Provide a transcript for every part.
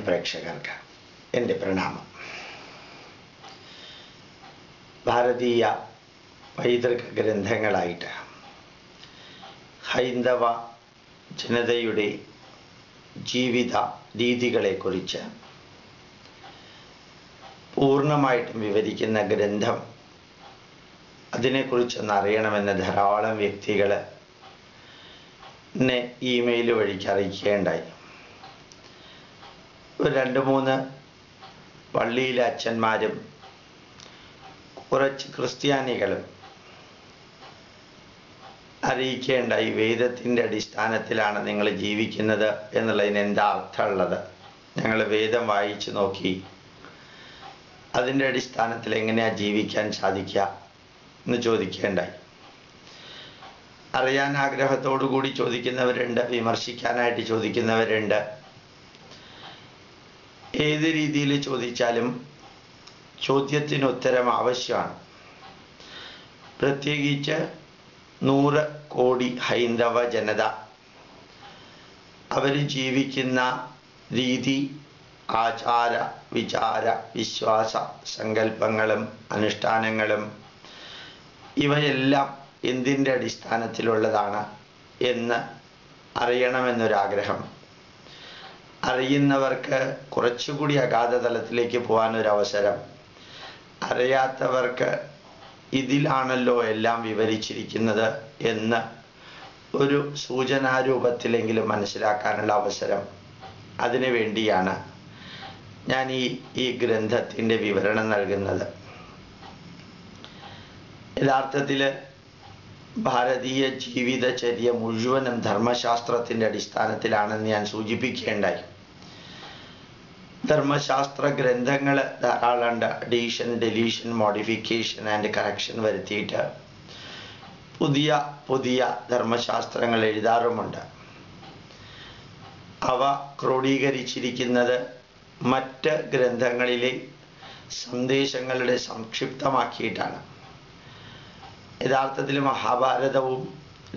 പ്രേക്ഷകർക്ക് എൻ്റെ പ്രണാമം. ഭാരതീയ പൈതൃക ഗ്രന്ഥങ്ങളായിട്ട് ഹൈന്ദവ ജനതയുടെ ജീവിത രീതികളെക്കുറിച്ച് പൂർണ്ണമായിട്ടും വിവരിക്കുന്ന ഗ്രന്ഥം, അതിനെക്കുറിച്ചൊന്ന് അറിയണമെന്ന് ധാരാളം വ്യക്തികൾ എന്നെ ഇമെയിൽ വഴിക്ക് അറിയിക്കുകയുണ്ടായി. ഒരു 2-3 പള്ളിയിലെ അച്ഛന്മാരും കുറച്ച് ക്രിസ്ത്യാനികളും അറിയിക്കുകയുണ്ടായി, വേദത്തിൻ്റെ അടിസ്ഥാനത്തിലാണ് നിങ്ങൾ ജീവിക്കുന്നത് എന്നുള്ളതിന് എന്താ അർത്ഥമുള്ളത്? ഞങ്ങൾ വേദം വായിച്ചു നോക്കി, അതിൻ്റെ അടിസ്ഥാനത്തിൽ എങ്ങനെയാണ് ജീവിക്കാൻ സാധിക്കുക എന്ന് ചോദിക്കുകയുണ്ടായി. അറിയാൻ ആഗ്രഹത്തോടു കൂടി ചോദിക്കുന്നവരുണ്ട്, വിമർശിക്കാനായിട്ട് ചോദിക്കുന്നവരുണ്ട്. ഏത് രീതിയിൽ ചോദിച്ചാലും ചോദ്യത്തിന് ഉത്തരം ആവശ്യമാണ്. പ്രത്യേകിച്ച് 100 കോടി ഹൈന്ദവ ജനത അവർ ജീവിക്കുന്ന രീതി, ആചാര വിചാര വിശ്വാസ സങ്കല്പങ്ങളും അനുഷ്ഠാനങ്ങളും ഇവയെല്ലാം എന്തിൻ്റെ അടിസ്ഥാനത്തിലുള്ളതാണ് എന്ന് അറിയണമെന്നൊരാഗ്രഹം. അറിയുന്നവർക്ക് കുറച്ചുകൂടി അഗാധ തലത്തിലേക്ക് പോകാനൊരവസരം, അറിയാത്തവർക്ക് ഇതിലാണല്ലോ എല്ലാം വിവരിച്ചിരിക്കുന്നത് എന്ന് ഒരു സൂചനാരൂപത്തിലെങ്കിലും മനസ്സിലാക്കാനുള്ള അവസരം, അതിനു വേണ്ടിയാണ് ഞാൻ ഈ ഗ്രന്ഥത്തിൻ്റെ വിവരണം നൽകുന്നത്. യഥാർത്ഥത്തിൽ ഭാരതീയ ജീവിതചര്യ മുഴുവനും ധർമ്മശാസ്ത്രത്തിൻ്റെ അടിസ്ഥാനത്തിലാണെന്ന് ഞാൻ സൂചിപ്പിക്കുകയുണ്ടായി. ധർമ്മശാസ്ത്ര ഗ്രന്ഥങ്ങൾ ധാരാളമുണ്ട്. Addition, deletion, modification and correction വരുത്തിയിട്ട് പുതിയ പുതിയ ധർമ്മശാസ്ത്രങ്ങൾ എഴുതാറുമുണ്ട്. അവ ക്രോഡീകരിച്ചിരിക്കുന്നത് മറ്റ് ഗ്രന്ഥങ്ങളിലെ സന്ദേശങ്ങളുടെ സംക്ഷിപ്തമാക്കിയിട്ടാണ്. യഥാർത്ഥത്തിൽ മഹാഭാരതവും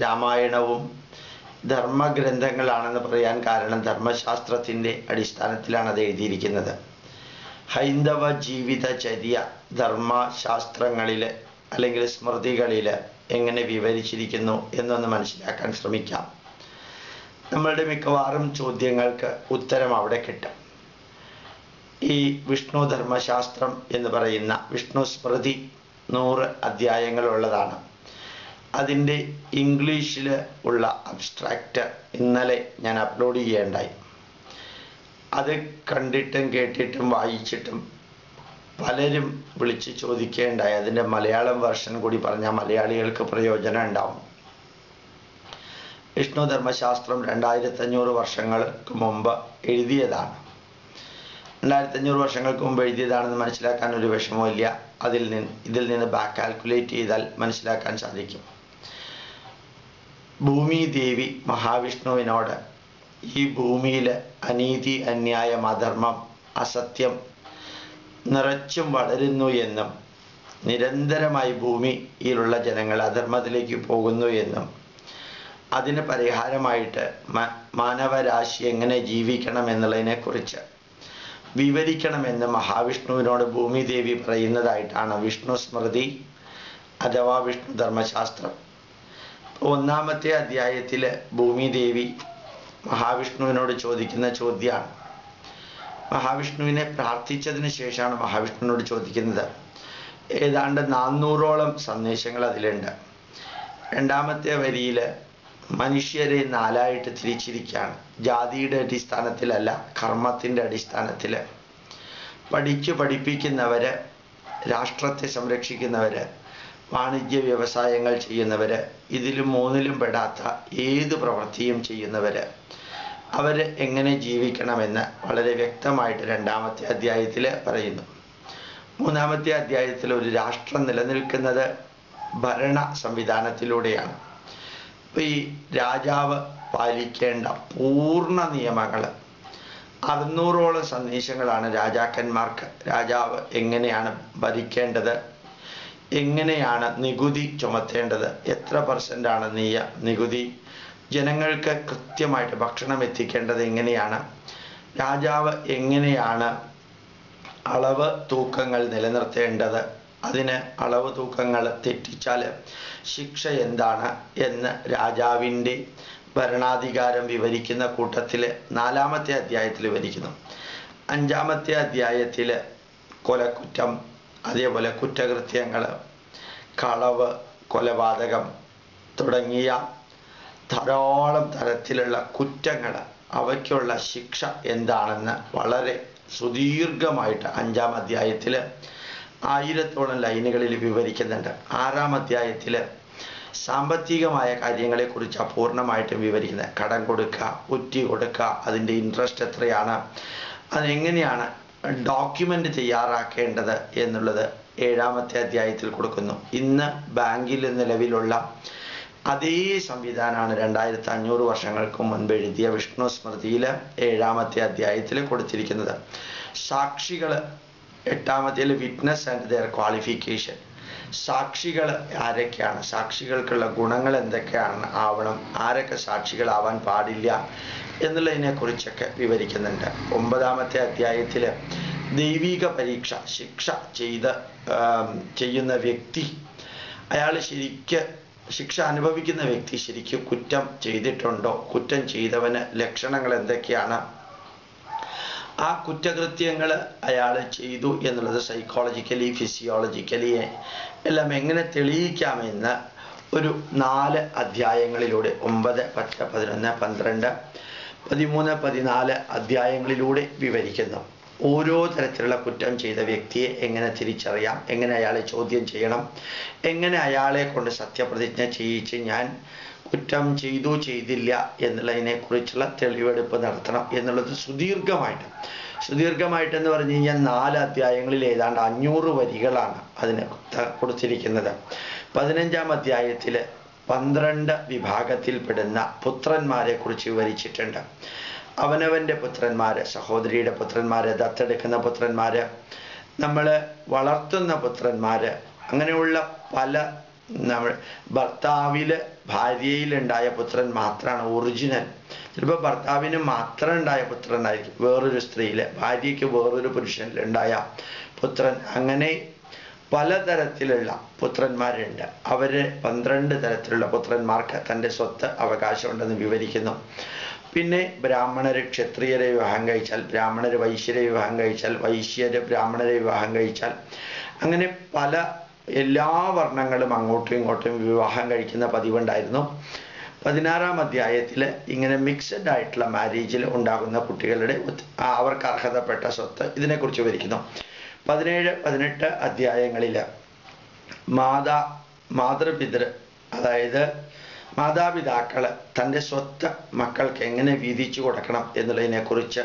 രാമായണവും ധർമ്മഗ്രന്ഥങ്ങളാണെന്ന് പറയാൻ കാരണം ധർമ്മശാസ്ത്രത്തിൻ്റെ അടിസ്ഥാനത്തിലാണ് അത് എഴുതിയിരിക്കുന്നത്. ഹൈന്ദവ ജീവിതചര്യ ധർമ്മശാസ്ത്രങ്ങളിൽ അല്ലെങ്കിൽ സ്മൃതികളിൽ എങ്ങനെ വിവരിച്ചിരിക്കുന്നു എന്നൊന്ന് മനസ്സിലാക്കാൻ ശ്രമിക്കാം. നമ്മളുടെ മിക്കവാറും ചോദ്യങ്ങൾക്ക് ഉത്തരം അവിടെ കിട്ടും. ഈ വിഷ്ണു ധർമ്മശാസ്ത്രം എന്ന് പറയുന്ന വിഷ്ണു സ്മൃതി 100 അധ്യായങ്ങളുള്ളതാണ്. അതിൻ്റെ ഇംഗ്ലീഷിൽ ഉള്ള അബ്സ്ട്രാക്റ്റ് ഇന്നലെ ഞാൻ അപ്ലോഡ് ചെയ്യേണ്ടായി. അത് കണ്ടിട്ടും കേട്ടിട്ടും വായിച്ചിട്ടും പലരും വിളിച്ച് ചോദിക്കുകയുണ്ടായി, അതിൻ്റെ മലയാളം വെർഷൻ കൂടി പറഞ്ഞാൽ മലയാളികൾക്ക് പ്രയോജനം ഉണ്ടാവും. വിഷ്ണു ധർമ്മശാസ്ത്രം 2500 വർഷങ്ങൾക്ക് മുമ്പ് എഴുതിയതാണ്. 2500 വർഷങ്ങൾക്ക് മുമ്പ് എഴുതിയതാണെന്ന് മനസ്സിലാക്കാൻ ഒരു വിഷമമില്ല. ഇതിൽ നിന്ന് ബാക്ക് കാൽക്കുലേറ്റ് ചെയ്താൽ മനസ്സിലാക്കാൻ സാധിക്കും. ഭൂമി ദേവി മഹാവിഷ്ണുവിനോട് ഈ ഭൂമിയിൽ അനീതി, അന്യായം, അധർമ്മം, അസത്യം നിറച്ചും വളരുന്നു എന്നും നിരന്തരമായി ഭൂമിയിലുള്ള ജനങ്ങൾ അധർമ്മത്തിലേക്ക് പോകുന്നു എന്നും അതിന് പരിഹാരമായിട്ട് മാനവരാശി എങ്ങനെ ജീവിക്കണം എന്നുള്ളതിനെക്കുറിച്ച് വിവരിക്കണമെന്ന് മഹാവിഷ്ണുവിനോട് ഭൂമിദേവി പറയുന്നതായിട്ടാണ് വിഷ്ണു സ്മൃതി അഥവാ വിഷ്ണു ധർമ്മശാസ്ത്രം. 1-ാമത്തെ അധ്യായത്തിൽ ഭൂമിദേവി മഹാവിഷ്ണുവിനോട് ചോദിക്കുന്ന ചോദ്യമാണ്. മഹാവിഷ്ണുവിനെ പ്രാർത്ഥിച്ചതിന് ശേഷമാണ് മഹാവിഷ്ണുവിനോട് ചോദിക്കുന്നത്. ഏതാണ്ട് 400ഓളം സന്ദേശങ്ങൾ അതിലുണ്ട്. 2-ാമത്തെ വരിയിൽ മനുഷ്യരെ 4ആയിട്ട് തിരിച്ചിരിക്കുകയാണ്. ജാതിയുടെ അടിസ്ഥാനത്തിലല്ല, കർമ്മത്തിൻ്റെ അടിസ്ഥാനത്തിൽ. പഠിപ്പിക്കുന്നവർ, രാഷ്ട്രത്തെ സംരക്ഷിക്കുന്നവർ, വാണിജ്യ വ്യവസായങ്ങൾ ചെയ്യുന്നവർ, ഇതിലും 3ലും പെടാത്ത ഏത് പ്രവൃത്തിയും ചെയ്യുന്നവർ, അവർ എങ്ങനെ ജീവിക്കണമെന്ന് വളരെ വ്യക്തമായിട്ട് 2-ാമത്തെ അധ്യായത്തിൽ പറയുന്നു. 3-ാമത്തെ അധ്യായത്തിൽ ഒരു രാഷ്ട്രം നിലനിൽക്കുന്നത് ഭരണ സംവിധാനത്തിലൂടെയാണ്. അപ്പോൾ ഈ രാജാവ് പാലിക്കേണ്ട പൂർണ്ണ നിയമങ്ങൾ, 600ഓളം സന്ദേശങ്ങളാണ് രാജാക്കന്മാർക്ക്. രാജാവ് എങ്ങനെയാണ് ഭരിക്കേണ്ടത്, എങ്ങനെയാണ് നികുതി ചുമത്തേണ്ടത്, എത്ര % നികുതി, ജനങ്ങൾക്ക് കൃത്യമായിട്ട് ഭക്ഷണം എത്തിക്കേണ്ടത് എങ്ങനെയാണ്, രാജാവ് എങ്ങനെയാണ് അളവ് തൂക്കങ്ങൾ നിലനിർത്തേണ്ടത്, അതിന് അളവ് തൂക്കങ്ങൾ തെറ്റിച്ചാൽ ശിക്ഷ എന്താണ് എന്ന് രാജാവിൻ്റെ ഭരണാധികാരം വിവരിക്കുന്ന കൂട്ടത്തിൽ 4-ാമത്തെ അധ്യായത്തിൽ വിവരിക്കുന്നു. 5-ാമത്തെ അധ്യായത്തിൽ കൊലക്കുറ്റം, അതേപോലെ കുറ്റകൃത്യങ്ങൾ, കളവ്, കൊലപാതകം തുടങ്ങിയ ധാരാളം തരത്തിലുള്ള കുറ്റങ്ങൾ, അവയ്ക്കുള്ള ശിക്ഷ എന്താണെന്ന് വളരെ സുദീർഘമായിട്ട് 5-ാം അധ്യായത്തിൽ 1000-ഓളം ലൈനുകളിൽ വിവരിക്കുന്നുണ്ട്. 6-ാം അധ്യായത്തിൽ സാമ്പത്തികമായ കാര്യങ്ങളെക്കുറിച്ച് പൂർണ്ണമായിട്ടും വിവരിക്കുന്നത്. കടം കൊടുക്കുക, ഒറ്റി കൊടുക്കുക, അതിൻ്റെ ഇൻട്രസ്റ്റ് എത്രയാണ്, അതെങ്ങനെയാണ് ഡോക്യുമെൻ്റ് തയ്യാറാക്കേണ്ടത് എന്നുള്ളത് 7-ാമത്തെ അധ്യായത്തിൽ കൊടുക്കുന്നു. ഇന്ന് ബാങ്കിൽ നിലവിലുള്ള അതേ സംവിധാനമാണ് 2500 വർഷങ്ങൾക്ക് മുൻപ് എഴുതിയ വിഷ്ണു സ്മൃതിയിൽ 7-ാമത്തെ അധ്യായത്തിൽ കൊടുത്തിരിക്കുന്നത്. സാക്ഷികൾ 8-ാമത്തേൽ വിറ്റ്നസ് ആൻഡ് ദെയർ ക്വാളിഫിക്കേഷൻ, സാക്ഷികൾ ആരൊക്കെയാണ്, സാക്ഷികൾക്കുള്ള ഗുണങ്ങൾ എന്തൊക്കെയാണ് ആവണം, ആരൊക്കെ സാക്ഷികളാവാൻ പാടില്ല എന്നുള്ളതിനെക്കുറിച്ചൊക്കെ വിവരിക്കുന്നുണ്ട്. 9-ാമത്തെ അധ്യായത്തിൽ ദൈവിക പരീക്ഷ, ശിക്ഷ ചെയ്യുന്ന വ്യക്തി, അയാൾ ശിക്ഷ അനുഭവിക്കുന്ന വ്യക്തി ശരിക്കും കുറ്റം ചെയ്തിട്ടുണ്ടോ, കുറ്റം ചെയ്തവന് ലക്ഷണങ്ങൾ എന്തൊക്കെയാണ്, ആ കുറ്റകൃത്യങ്ങൾ അയാൾ ചെയ്തു എന്നുള്ളത് സൈക്കോളജിക്കലി ഫിസിയോളജിക്കലി എല്ലാം എങ്ങനെ തെളിയിക്കാമെന്ന് ഒരു 4 അധ്യായങ്ങളിലൂടെ 9, 10, 11, 12, 13, 14 അധ്യായങ്ങളിലൂടെ വിവരിക്കുന്നു. ഓരോ തരത്തിലുള്ള കുറ്റം ചെയ്ത വ്യക്തിയെ എങ്ങനെ തിരിച്ചറിയാം, എങ്ങനെ അയാളെ ചോദ്യം ചെയ്യണം, എങ്ങനെ അയാളെ കൊണ്ട് സത്യപ്രതിജ്ഞ ചെയ്യിച്ച് ഞാൻ കുറ്റം ചെയ്തു ചെയ്തില്ല എന്നുള്ളതിനെക്കുറിച്ചുള്ള തെളിവെടുപ്പ് നടത്തണം എന്നുള്ളത് സുദീർഘമായിട്ടെന്ന് പറഞ്ഞു കഴിഞ്ഞാൽ 4 അധ്യായങ്ങളിൽ ഏതാണ്ട് 500 വരികളാണ് അതിന് കൊടുത്തിരിക്കുന്നത്. 15-ാം അധ്യായത്തിൽ 12 വിഭാഗത്തിൽപ്പെടുന്ന പുത്രന്മാരെ കുറിച്ച് വിവരിച്ചിട്ടുണ്ട്. അവനവൻ്റെ പുത്രന്മാര്, സഹോദരിയുടെ പുത്രന്മാര്, ദത്തെടുക്കുന്ന പുത്രന്മാര്, നമ്മൾ വളർത്തുന്ന പുത്രന്മാര്, അങ്ങനെയുള്ള പല ഭർത്താവിൽ ഭാര്യയിലുണ്ടായ പുത്രൻ മാത്രമാണ് ഒറിജിനൽ. ചിലപ്പോൾ ഭർത്താവിന് മാത്രം ഉണ്ടായ പുത്രനായിരിക്കും വേറൊരു സ്ത്രീയിൽ, ഭാര്യയ്ക്ക് വേറൊരു പുരുഷനിലുണ്ടായ പുത്രൻ, അങ്ങനെ പലതരത്തിലുള്ള പുത്രന്മാരുണ്ട്. അവർ 12 തരത്തിലുള്ള പുത്രന്മാർക്ക് തൻ്റെ സ്വത്ത് അവകാശമുണ്ടെന്ന് വിവരിക്കുന്നു. പിന്നെ ബ്രാഹ്മണര് ക്ഷത്രിയരെ വിവാഹം കഴിച്ചാൽ, ബ്രാഹ്മണര് വൈശ്യരെ വിവാഹം കഴിച്ചാൽ, വൈശ്യര് ബ്രാഹ്മണരെ വിവാഹം കഴിച്ചാൽ, അങ്ങനെ എല്ലാ വർണ്ണങ്ങളും അങ്ങോട്ടും ഇങ്ങോട്ടും വിവാഹം കഴിക്കുന്ന പതിവുണ്ടായിരുന്നു. 16-ാം അധ്യായത്തിൽ ഇങ്ങനെ മിക്സഡ് ആയിട്ടുള്ള മാരേജിൽ ഉണ്ടാകുന്ന കുട്ടികളുടെ അവർക്ക് അർഹതപ്പെട്ട സ്വത്ത് ഇതിനെക്കുറിച്ച് വിവരിക്കുന്നു. 17, 18 അധ്യായങ്ങളിൽ മാതൃപിതൃ, അതായത് മാതാപിതാക്കൾ തൻ്റെ സ്വത്ത് മക്കൾക്ക് എങ്ങനെ വീതിച്ചു കൊടുക്കണം എന്നുള്ളതിനെക്കുറിച്ച്,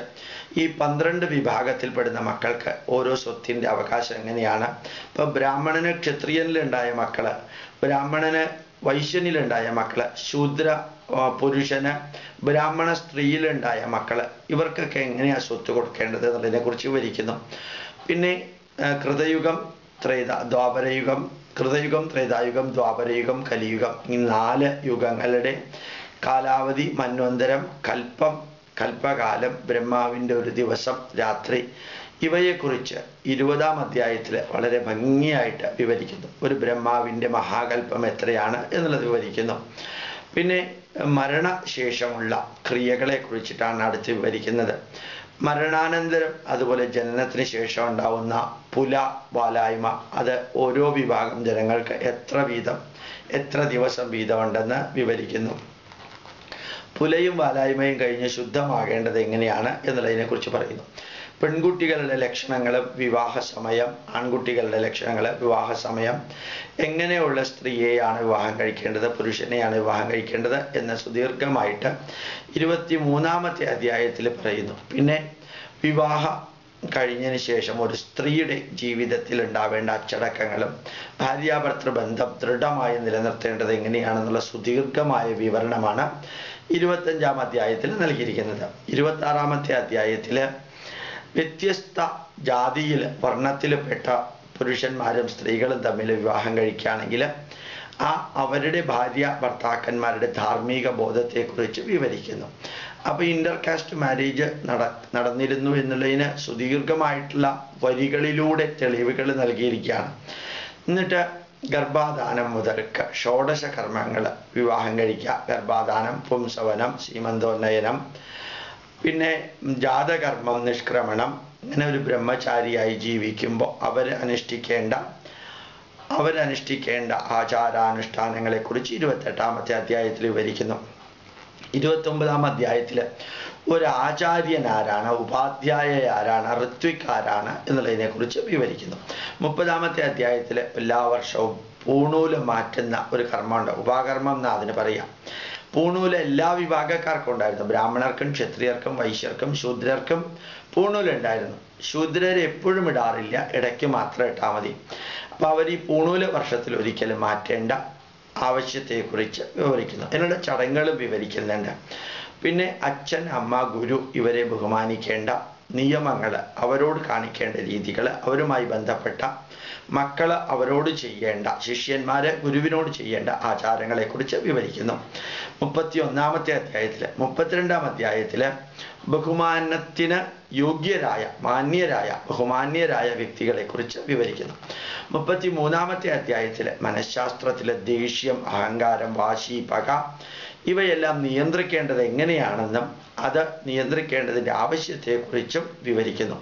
ഈ 12 വിഭാഗത്തിൽപ്പെടുന്ന മക്കൾക്ക് ഓരോ സ്വത്തിൻ്റെ അവകാശം എങ്ങനെയാണ്, ഇപ്പോൾ ബ്രാഹ്മണന് ക്ഷത്രിയനിലുണ്ടായ മക്കൾ, ബ്രാഹ്മണന് വൈശ്യനിലുണ്ടായ മക്കൾ, ശൂദ്ര പുരുഷന് ബ്രാഹ്മണ സ്ത്രീയിലുണ്ടായ മക്കൾ, ഇവർക്കൊക്കെ എങ്ങനെയാണ് സ്വത്ത് കൊടുക്കേണ്ടത് എന്നുള്ളതിനെക്കുറിച്ച് വിവരിക്കുന്നു. പിന്നെ കൃതയുഗം, ദ്വാപരയുഗം, ത്രേതായുഗം, ദ്വാപരയുഗം, കലിയുഗം, ഈ 4 യുഗങ്ങളുടെ കാലാവധി, മന്വന്തരം, കൽപ്പകാലം, ബ്രഹ്മാവിൻ്റെ ഒരു ദിവസം, രാത്രി, ഇവയെക്കുറിച്ച് 20-ാം അധ്യായത്തിൽ വളരെ ഭംഗിയായിട്ട് വിവരിക്കുന്നു. ഒരു ബ്രഹ്മാവിൻ്റെ മഹാകൽപ്പം എത്രയാണ് എന്നുള്ളത് വിവരിക്കുന്നു. പിന്നെ മരണശേഷമുള്ള ക്രിയകളെ കുറിച്ചിട്ടാണ് അടുത്ത് വിവരിക്കുന്നത്. മരണാനന്തരം, അതുപോലെ ജനനത്തിന് ശേഷം ഉണ്ടാവുന്ന വാലായ്മ, അത് ഓരോ വിഭാഗം ജനങ്ങൾക്ക് എത്ര ദിവസം വീതമുണ്ടെന്ന് വിവരിക്കുന്നു. പുലയും വാലായ്മയും കഴിഞ്ഞ് ശുദ്ധമാകേണ്ടത് എങ്ങനെയാണ് എന്നുള്ളതിനെക്കുറിച്ച് പറയുന്നു. പെൺകുട്ടികളുടെ ലക്ഷണങ്ങളും വിവാഹ സമയം, ആൺകുട്ടികളുടെ ലക്ഷണങ്ങൾ, വിവാഹ സമയം, എങ്ങനെയുള്ള സ്ത്രീയെയാണ് വിവാഹം കഴിക്കേണ്ടത്, പുരുഷനെയാണ് വിവാഹം കഴിക്കേണ്ടത് എന്ന് സുദീർഘമായിട്ട് 23-ാമത്തെ അധ്യായത്തിൽ പറയുന്നു. പിന്നെ വിവാഹം കഴിഞ്ഞതിന് ശേഷം ഒരു സ്ത്രീയുടെ ജീവിതത്തിൽ ഉണ്ടാവേണ്ട അച്ചടക്കങ്ങളും ഭാര്യാഭർത്തൃ ബന്ധം ദൃഢമായി നിലനിർത്തേണ്ടത് എങ്ങനെയാണെന്നുള്ള സുദീർഘമായ വിവരണമാണ് 25-ാം അധ്യായത്തിൽ നൽകിയിരിക്കുന്നത്. 26-ാമത്തെ അധ്യായത്തിൽ വ്യത്യസ്ത ജാതിയിൽ വർണ്ണത്തിൽപ്പെട്ട പുരുഷന്മാരും സ്ത്രീകളും തമ്മിൽ വിവാഹം കഴിക്കുകയാണെങ്കിൽ അവരുടെ ഭാര്യ ഭർത്താക്കന്മാരുടെ ധാർമ്മിക ബോധത്തെക്കുറിച്ച് വിവരിക്കുന്നു. അപ്പോൾ ഇന്റർ കാസ്റ്റ് മാരേജ് നടന്നിരുന്നു എന്നുള്ളതിന് സുദീർഘമായിട്ടുള്ള വരികളിലൂടെ തെളിവുകൾ നൽകിയിരിക്കുകയാണ്. എന്നിട്ട് ഗർഭാധാനം മുതൽക്ക് ഷോഡശ കർമ്മങ്ങൾ, വിവാഹം കഴിക്കുക, ഗർഭാധാനം, പുംസവനം, സീമന്തോന്നയനം, പിന്നെ ജാതകർമ്മം, നിഷ്ക്രമണം, ഇങ്ങനെ ഒരു ബ്രഹ്മചാരിയായി ജീവിക്കുമ്പോൾ അവരനുഷ്ഠിക്കേണ്ട ആചാരാനുഷ്ഠാനങ്ങളെക്കുറിച്ച് 28ാമത്തെ അധ്യായത്തിൽ വിവരിക്കുന്നു. 29ാം അധ്യായത്തിൽ ഒരു ആചാര്യൻ ആരാണ്, ഉപാധ്യായ ആരാണ്, ഋത്വിക് ആരാണ് എന്നുള്ളതിനെക്കുറിച്ച് വിവരിക്കുന്നു. 30ാമത്തെ അധ്യായത്തിൽ എല്ലാ വർഷവും പൂണൂല് മാറ്റുന്ന ഒരു കർമ്മമുണ്ട്. ഉപാകർമ്മം എന്നാ അതിന് പറയാം. പൂണൂല് എല്ലാ വിഭാഗക്കാർക്കും ഉണ്ടായിരുന്നു. ബ്രാഹ്മണർക്കും ക്ഷത്രിയർക്കും വൈശ്യർക്കും ശൂദ്രർക്കും പൂണൂലുണ്ടായിരുന്നു. ശൂദ്രർ എപ്പോഴും ഇടാറില്ല, ഇടയ്ക്ക് മാത്രം ഇട്ടാൽ മതി. അപ്പോൾ അവർ ഈ പൂണൂല് വർഷത്തിൽ ഒരിക്കലും മാറ്റേണ്ട ആവശ്യത്തെക്കുറിച്ച് വിവരിക്കുന്നു. അതിനുള്ള ചടങ്ങുകളും വിവരിക്കുന്നുണ്ട്. പിന്നെ അച്ഛൻ, അമ്മ, ഗുരു ഇവരെ ബഹുമാനിക്കേണ്ട നിയമങ്ങൾ, അവരോട് കാണിക്കേണ്ട രീതികൾ, അവരുമായി ബന്ധപ്പെട്ട മക്കൾ അവരോട് ചെയ്യേണ്ട, ശിഷ്യന്മാര് ഗുരുവിനോട് ചെയ്യേണ്ട ആചാരങ്ങളെക്കുറിച്ച് വിവരിക്കുന്നു. 31ാമത്തെ അധ്യായത്തിൽ 32ാം അധ്യായത്തിൽ ബഹുമാനത്തിന് യോഗ്യരായ, മാന്യരായ, ബഹുമാന്യരായ വ്യക്തികളെക്കുറിച്ച് വിവരിക്കുന്നു. 33ാമത്തെ അധ്യായത്തിൽ മനഃശാസ്ത്രത്തിലെ ദേഷ്യം, അഹങ്കാരം, വാശി, പക ഇവയെല്ലാം നിയന്ത്രിക്കേണ്ടത് എങ്ങനെയാണെന്നും അത് നിയന്ത്രിക്കേണ്ടതിൻ്റെ ആവശ്യത്തെക്കുറിച്ചും വിവരിക്കുന്നു.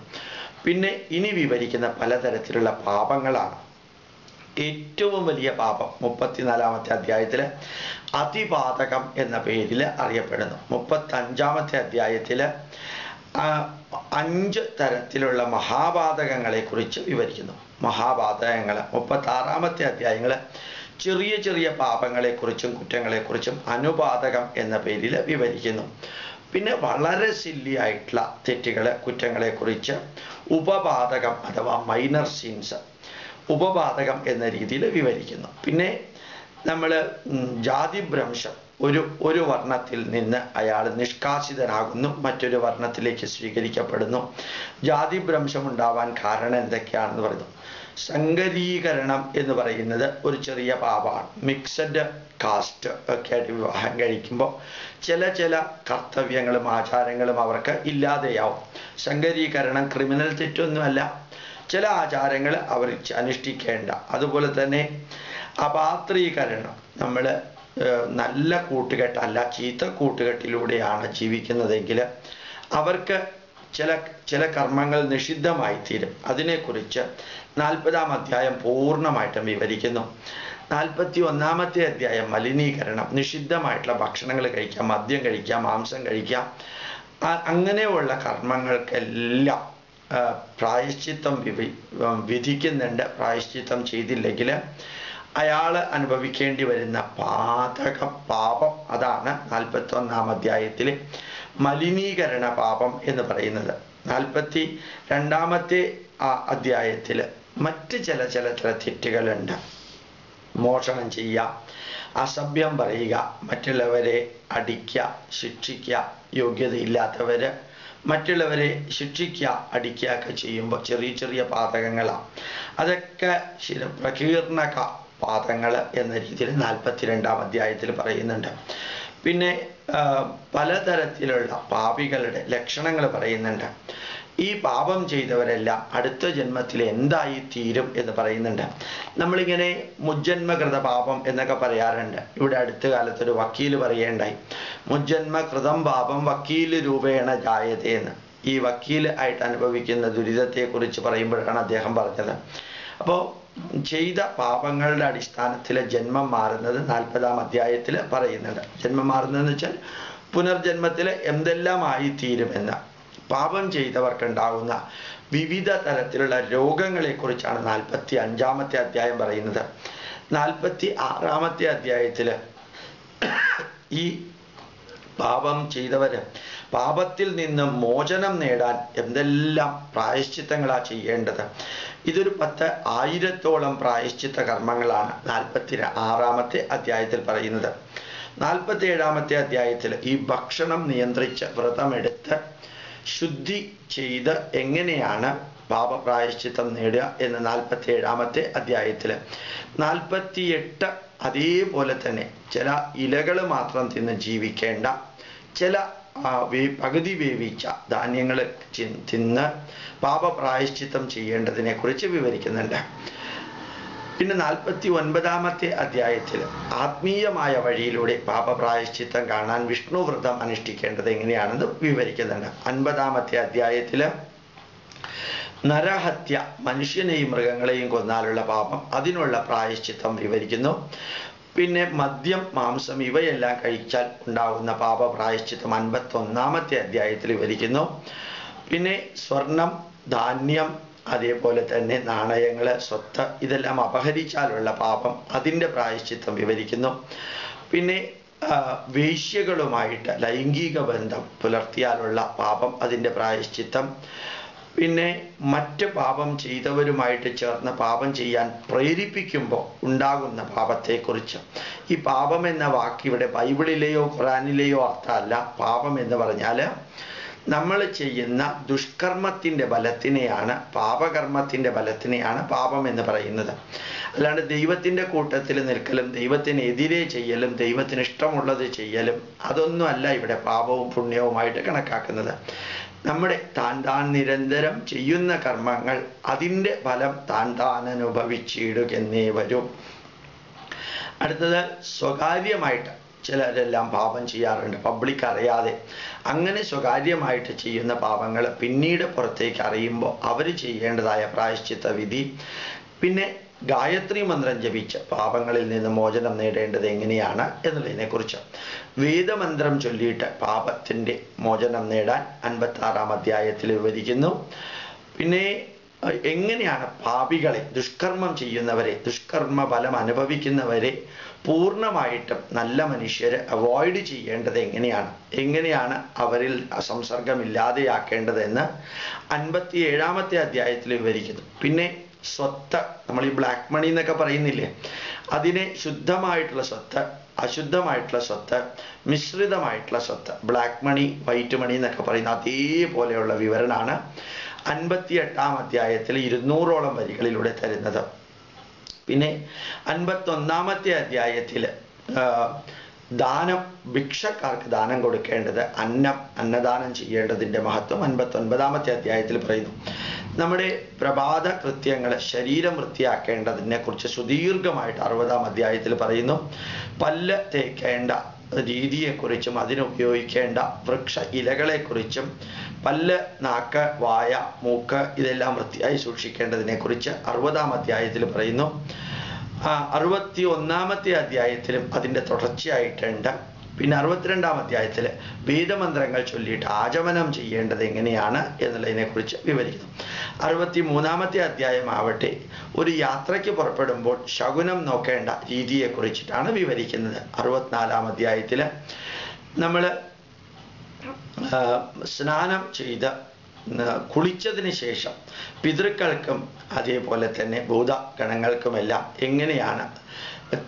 പിന്നെ ഇനി വിവരിക്കുന്ന പലതരത്തിലുള്ള പാപങ്ങളാണ്. ഏറ്റവും വലിയ പാപം 34ാമത്തെ അധ്യായത്തിൽ അതിപാതകം എന്ന പേരിൽ അറിയപ്പെടുന്നു. 35ാമത്തെ അധ്യായത്തിൽ 5 തരത്തിലുള്ള മഹാപാതകങ്ങളെക്കുറിച്ച് വിവരിക്കുന്നു. മഹാപാതകങ്ങൾ 36ാമത്തെ അധ്യായങ്ങൾ ചെറിയ ചെറിയ പാപങ്ങളെക്കുറിച്ചും കുറ്റങ്ങളെക്കുറിച്ചും അനുപാതകം എന്ന പേരിൽ വിവരിക്കുന്നു. പിന്നെ വളരെ സില്ലി ആയിട്ടുള്ള തെറ്റുകൾ, കുറ്റങ്ങളെക്കുറിച്ച് ഉപപാതകം അഥവാ മൈനർ സീൻസ്, ഉപപാതകം എന്ന രീതിയിൽ വിവരിക്കുന്നു. പിന്നെ നമ്മൾ ജാതിഭ്രംശം, ഒരു വർണ്ണത്തിൽ നിന്ന് അയാൾ നിഷ്കാസിതനാകുന്നു, മറ്റൊരു വർണ്ണത്തിലേക്ക് സ്വീകരിക്കപ്പെടുന്നു. ജാതിഭ്രംശം ഉണ്ടാവാൻ കാരണം എന്തൊക്കെയാണെന്ന് പറയുന്നു. സങ്കരീകരണം എന്ന് പറയുന്നത് ഒരു ചെറിയ പാപമാണ്. മിക്സഡ് കാസ്റ്റ് ഒക്കെ ആയിട്ട് വിവാഹം കഴിക്കുമ്പോൾ ചില കർത്തവ്യങ്ങളും ആചാരങ്ങളും അവർക്ക് ഇല്ലാതെയാവും. സങ്കരീകരണം ക്രിമിനൽ തെറ്റൊന്നുമല്ല, ചില ആചാരങ്ങൾ അവർ അനുഷ്ഠിക്കേണ്ട. അതുപോലെ തന്നെ അപാത്രീകരണം, നമ്മൾ നല്ല കൂട്ടുകെട്ടല്ല ചീത്ത കൂട്ടുകെട്ടിലൂടെയാണ് ജീവിക്കുന്നതെങ്കിൽ അവർക്ക് ചില കർമ്മങ്ങൾ നിഷിദ്ധമായി തീരും. അതിനെക്കുറിച്ച് 40ാം അധ്യായം പൂർണ്ണമായിട്ടും വിവരിക്കുന്നു. 41ാമത്തെ അധ്യായം മലിനീകരണം, നിഷിദ്ധമായിട്ടുള്ള ഭക്ഷണങ്ങൾ കഴിക്കാം, മദ്യം കഴിക്കാം, മാംസം കഴിക്കാം, അങ്ങനെയുള്ള കർമ്മങ്ങൾക്കെല്ലാം പ്രായശ്ചിത്തം വിധിക്കുന്നുണ്ട്. പ്രായശ്ചിത്തം ചെയ്തില്ലെങ്കിൽ അയാൾ അനുഭവിക്കേണ്ടി വരുന്ന പാപം, അതാണ് 41ാം അധ്യായത്തിൽ മലിനീകരണ പാപം എന്ന് പറയുന്നത്. 42ാമത്തെ അധ്യായത്തിൽ മറ്റ് ചില തെറ്റുകളുണ്ട്. മോഷണം ചെയ്യുക, അസഭ്യം പറയുക, മറ്റുള്ളവരെ അടിക്കുക, ശിക്ഷിക്കുക, യോഗ്യതയില്ലാത്തവര് മറ്റുള്ളവരെ ശിക്ഷിക്കുക, അടിക്കുക ഒക്കെ ചെയ്യുമ്പോൾ ചെറിയ പാതകങ്ങളാണ്. അതൊക്കെ പ്രകീർണക പാതങ്ങൾ എന്ന രീതിയിൽ 42ാം അധ്യായത്തിൽ പറയുന്നുണ്ട്. പിന്നെ പലതരത്തിലുള്ള പാപികളുടെ ലക്ഷണങ്ങൾ പറയുന്നുണ്ട്. ഈ പാപം ചെയ്തവരെല്ലാം അടുത്ത ജന്മത്തിൽ എന്തായി തീരും എന്ന് പറയുന്നുണ്ട്. നമ്മളിങ്ങനെ മുജ്ജന്മകൃത പാപം എന്നൊക്കെ പറയാറുണ്ട്. ഇവിടെ അടുത്ത കാലത്തൊരു വക്കീൽ പറയേണ്ടായി, മുജ്ജന്മകൃതം പാപം വക്കീല് രൂപേണ ജായതേ എന്ന്. ഈ വക്കീൽ ആയിട്ട് അനുഭവിക്കുന്ന ദുരിതത്തെക്കുറിച്ച് പറയുമ്പോഴാണ് അദ്ദേഹം പറഞ്ഞത്. അപ്പോൾ ചെയ്ത പാപങ്ങളുടെ അടിസ്ഥാനത്തിൽ ജന്മം മാറുന്നത് 40ാം അധ്യായത്തിൽ പറയുന്നുണ്ട്. ജന്മം മാറുന്നതെന്ന് വെച്ചാൽ പുനർജന്മത്തിൽ എന്തെല്ലാം ആയിത്തീരുമെന്ന്. പാപം ചെയ്തവർക്കുണ്ടാകുന്ന വിവിധ തരത്തിലുള്ള രോഗങ്ങളെക്കുറിച്ചാണ് 45ാമത്തെ അധ്യായം പറയുന്നത്. 46ാമത്തെ അധ്യായത്തിൽ ഈ പാപം ചെയ്തവര് പാപത്തിൽ നിന്ന് മോചനം നേടാൻ എന്തെല്ലാം പ്രായശ്ചിത്തങ്ങളാ ചെയ്യേണ്ടത്. ഇതൊരു 10,000-ഓളം പ്രായശ്ചിത്ത കർമ്മങ്ങളാണ് 46ാമത്തെ അധ്യായത്തിൽ പറയുന്നത്. 47ാമത്തെ അധ്യായത്തിൽ ഈ ഭക്ഷണം നിയന്ത്രിച്ച് വ്രതമെടുത്ത് ശുദ്ധി ചെയ്ത് എങ്ങനെയാണ് പാപപ്രായശ്ചിത്തം നേടുക എന്ന് 47ാമത്തെ അധ്യായത്തിൽ. 48 അതേപോലെ തന്നെ ചില ഇലകൾ മാത്രം തിന്ന് ജീവിക്കേണ്ട, ചില പകുതി വേവിച്ച ധാന്യങ്ങൾ തിന്ന് പാപപ്രായശ്ചിത്തം ചെയ്യേണ്ടതിനെ കുറിച്ച് വിവരിക്കുന്നുണ്ട്. പിന്നെ 49-ാമത്തെ അധ്യായത്തിൽ ആത്മീയമായ വഴിയിലൂടെ പാപപ്രായശ്ചിത്തം കാണാൻ വിഷ്ണു വ്രതം അനുഷ്ഠിക്കേണ്ടത് എങ്ങനെയാണെന്ന് വിവരിക്കുന്നുണ്ട്. 50-ാമത്തെ അധ്യായത്തിൽ നരഹത്യ, മനുഷ്യനെയും മൃഗങ്ങളെയും കൊന്നാലുള്ള പാപം, അതിനുള്ള പ്രായശ്ചിത്തം വിവരിക്കുന്നു. പിന്നെ മദ്യം, മാംസം ഇവയെല്ലാം കഴിച്ചാൽ ഉണ്ടാകുന്ന പാപപ്രായശ്ചിത്തം 51-ാമത്തെ അധ്യായത്തിൽ വിവരിക്കുന്നു. പിന്നെ സ്വർണം, ധാന്യം, അതേപോലെ തന്നെ നാണയങ്ങൾ, സ്വത്ത് ഇതെല്ലാം അപഹരിച്ചാലുള്ള പാപം, അതിൻ്റെ പ്രായശ്ചിത്തം വിവരിക്കുന്നു. പിന്നെ വേശ്യകളുമായിട്ട് ലൈംഗിക ബന്ധം പുലർത്തിയാലുള്ള പാപം, അതിൻ്റെ പ്രായശ്ചിത്തം. പിന്നെ മറ്റ് പാപം ചെയ്തവരുമായിട്ട് ചേർന്ന് പാപം ചെയ്യാൻ പ്രേരിപ്പിക്കുമ്പോൾ ഉണ്ടാകുന്ന പാപത്തെക്കുറിച്ച്. ഈ പാപം എന്ന വാക്ക് ഇവിടെ ബൈബിളിലെയോ ഖുറാനിലെയോ അർത്ഥമല്ല. പാപം എന്ന് പറഞ്ഞാൽ നമ്മൾ ചെയ്യുന്ന ദുഷ്കർമ്മത്തിൻ്റെ ബലത്തിനെയാണ്, പാപകർമ്മത്തിൻ്റെ ബലത്തിനെയാണ് പാപം എന്ന് പറയുന്നത്. അല്ലാണ്ട് ദൈവത്തിൻ്റെ കൂട്ടത്തിൽ നിൽക്കലും ദൈവത്തിനെതിരെ ചെയ്യലും ദൈവത്തിന് ഇഷ്ടമുള്ളത് ചെയ്യലും അതൊന്നും അല്ല ഇവിടെ പാപവും പുണ്യവുമായിട്ട് കണക്കാക്കുന്നത്. നമ്മുടെ താൻ നിരന്തരം ചെയ്യുന്ന കർമ്മങ്ങൾ അതിൻ്റെ ഫലം താൻ അനുഭവിച്ചിടുകെന്നേ വരും. അടുത്തത് സ്വകാര്യമായിട്ട് ചിലരെല്ലാം പാപം ചെയ്യാറുണ്ട്, പബ്ലിക് അറിയാതെ. അങ്ങനെ സ്വകാര്യമായിട്ട് ചെയ്യുന്ന പാപങ്ങൾ പിന്നീട് പുറത്തേക്ക് അറിയുമ്പോൾ അവർ ചെയ്യേണ്ടതായ പ്രായശ്ചിത്ത വിധി. പിന്നെ ഗായത്രി മന്ത്രം ജപിച്ച് പാപങ്ങളിൽ നിന്ന് മോചനം നേടേണ്ടത് എങ്ങനെയാണ് എന്നുള്ളതിനെക്കുറിച്ച്. വേദമന്ത്രം ചൊല്ലിയിട്ട് പാപത്തിൻ്റെ മോചനം നേടാൻ 56-ാം അധ്യായത്തിൽ വിവരിക്കുന്നു. പിന്നെ എങ്ങനെയാണ് പാപികളെ, ദുഷ്കർമ്മം ചെയ്യുന്നവരെ, ദുഷ്കർമ്മ ഫലം അനുഭവിക്കുന്നവരെ പൂർണ്ണമായിട്ടും നല്ല മനുഷ്യരെ അവോയ്ഡ് ചെയ്യേണ്ടത് എങ്ങനെയാണ് അവരിൽ സംസർഗമില്ലാതെയാക്കേണ്ടതെന്ന് 57-ാമത്തെ അധ്യായത്തിൽ വിവരിക്കുന്നു. പിന്നെ സ്വത്ത്, നമ്മൾ ഈ ബ്ലാക്ക് മണി എന്നൊക്കെ പറയുന്നില്ലേ, അതിനെ ശുദ്ധമായിട്ടുള്ള സ്വത്ത്, അശുദ്ധമായിട്ടുള്ള സ്വത്ത്, മിശ്രിതമായിട്ടുള്ള സ്വത്ത്, ബ്ലാക്ക് മണി, വൈറ്റ് മണി എന്നൊക്കെ പറയുന്ന അതേപോലെയുള്ള വിവരണമാണ് 58-ാം അധ്യായത്തിൽ 200ഓളം വരികളിലൂടെ തരുന്നത്. പിന്നെ 51-ാമത്തെ അധ്യായത്തിൽ ദാനം, ഭിക്ഷക്കാർക്ക് ദാനം കൊടുക്കേണ്ടത്, അന്നദാനം ചെയ്യേണ്ടതിൻ്റെ മഹത്വം 59-ാമത്തെ അധ്യായത്തിൽ പറയുന്നു. നമ്മുടെ പ്രഭാത കൃത്യങ്ങൾ, ശരീരം വൃത്തിയാക്കേണ്ടതിനെ കുറിച്ച് സുദീർഘമായിട്ട് 60-ാം അധ്യായത്തിൽ പറയുന്നു. പല്ല് തേക്കേണ്ട രീതിയെക്കുറിച്ചും അതിനുപയോഗിക്കേണ്ട വൃക്ഷ ഇലകളെക്കുറിച്ചും പല്ല്, നാക്ക്, വായ, മൂക്ക് ഇതെല്ലാം വൃത്തിയായി സൂക്ഷിക്കേണ്ടതിനെ കുറിച്ച് 60-ാം അധ്യായത്തിൽ പറയുന്നു. 61-ാമത്തെ അധ്യായത്തിലും അതിൻ്റെ തുടർച്ചയായിട്ടുണ്ട്. പിന്നെ 62-ാം അധ്യായത്തിൽ വേദമന്ത്രങ്ങൾ ചൊല്ലിയിട്ട് ആചമനം ചെയ്യേണ്ടത് എങ്ങനെയാണ് എന്നുള്ളതിനെക്കുറിച്ച് വിവരിക്കുന്നു. 63-ാമത്തെ അധ്യായം ആവട്ടെ ഒരു യാത്രയ്ക്ക് പുറപ്പെടുമ്പോൾ ശകുനം നോക്കേണ്ട രീതിയെക്കുറിച്ചിട്ടാണ് വിവരിക്കുന്നത്. 64-ാം അധ്യായത്തിൽ നമ്മൾ സ്നാനം ചെയ്ത് കുളിച്ചതിന് ശേഷം പിതൃക്കൾക്കും അതേപോലെ തന്നെ ഭൂതഗണങ്ങൾക്കുമെല്ലാം എങ്ങനെയാണ്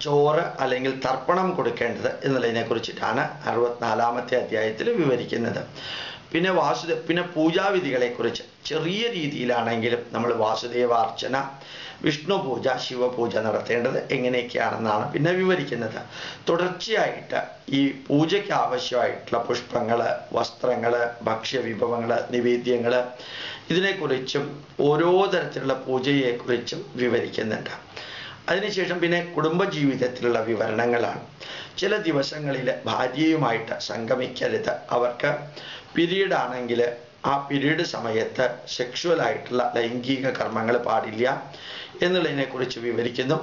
ചോറ് അല്ലെങ്കിൽ തർപ്പണം കൊടുക്കേണ്ടത് എന്നുള്ളതിനെ കുറിച്ചിട്ടാണ് 64-ാമത്തെ അധ്യായത്തിൽ വിവരിക്കുന്നത്. പിന്നെ പൂജാവിധികളെക്കുറിച്ച് ചെറിയ രീതിയിലാണെങ്കിലും നമ്മൾ വാസുദേവാർച്ചന, വിഷ്ണു പൂജ, ശിവപൂജ നടത്തേണ്ടത് എങ്ങനെയൊക്കെയാണെന്നാണ് പിന്നെ വിവരിക്കുന്നത്. തുടർച്ചയായിട്ട് ഈ പൂജയ്ക്ക് ആവശ്യമായിട്ടുള്ള പുഷ്പങ്ങൾ, വസ്ത്രങ്ങൾ, ഭക്ഷ്യവിഭവങ്ങൾ, നിവേദ്യങ്ങൾ ഇതിനെക്കുറിച്ചും ഓരോ തരത്തിലുള്ള പൂജയെക്കുറിച്ചും വിവരിക്കുന്നുണ്ട്. അതിനുശേഷം പിന്നെ കുടുംബജീവിതത്തിലുള്ള വിവരണങ്ങളാണ്. ചില ദിവസങ്ങളിൽ ഭാര്യയുമായിട്ട് സംഗമിക്കരുത്, അവർക്ക് പീരീഡ് ആണെങ്കിൽ ആ പീരീഡ് സമയത്ത് സെക്ഷുവലായിട്ടുള്ള ലൈംഗിക കർമ്മങ്ങൾ പാടില്ല എന്നുള്ളതിനെക്കുറിച്ച് വിവരിക്കുന്നു.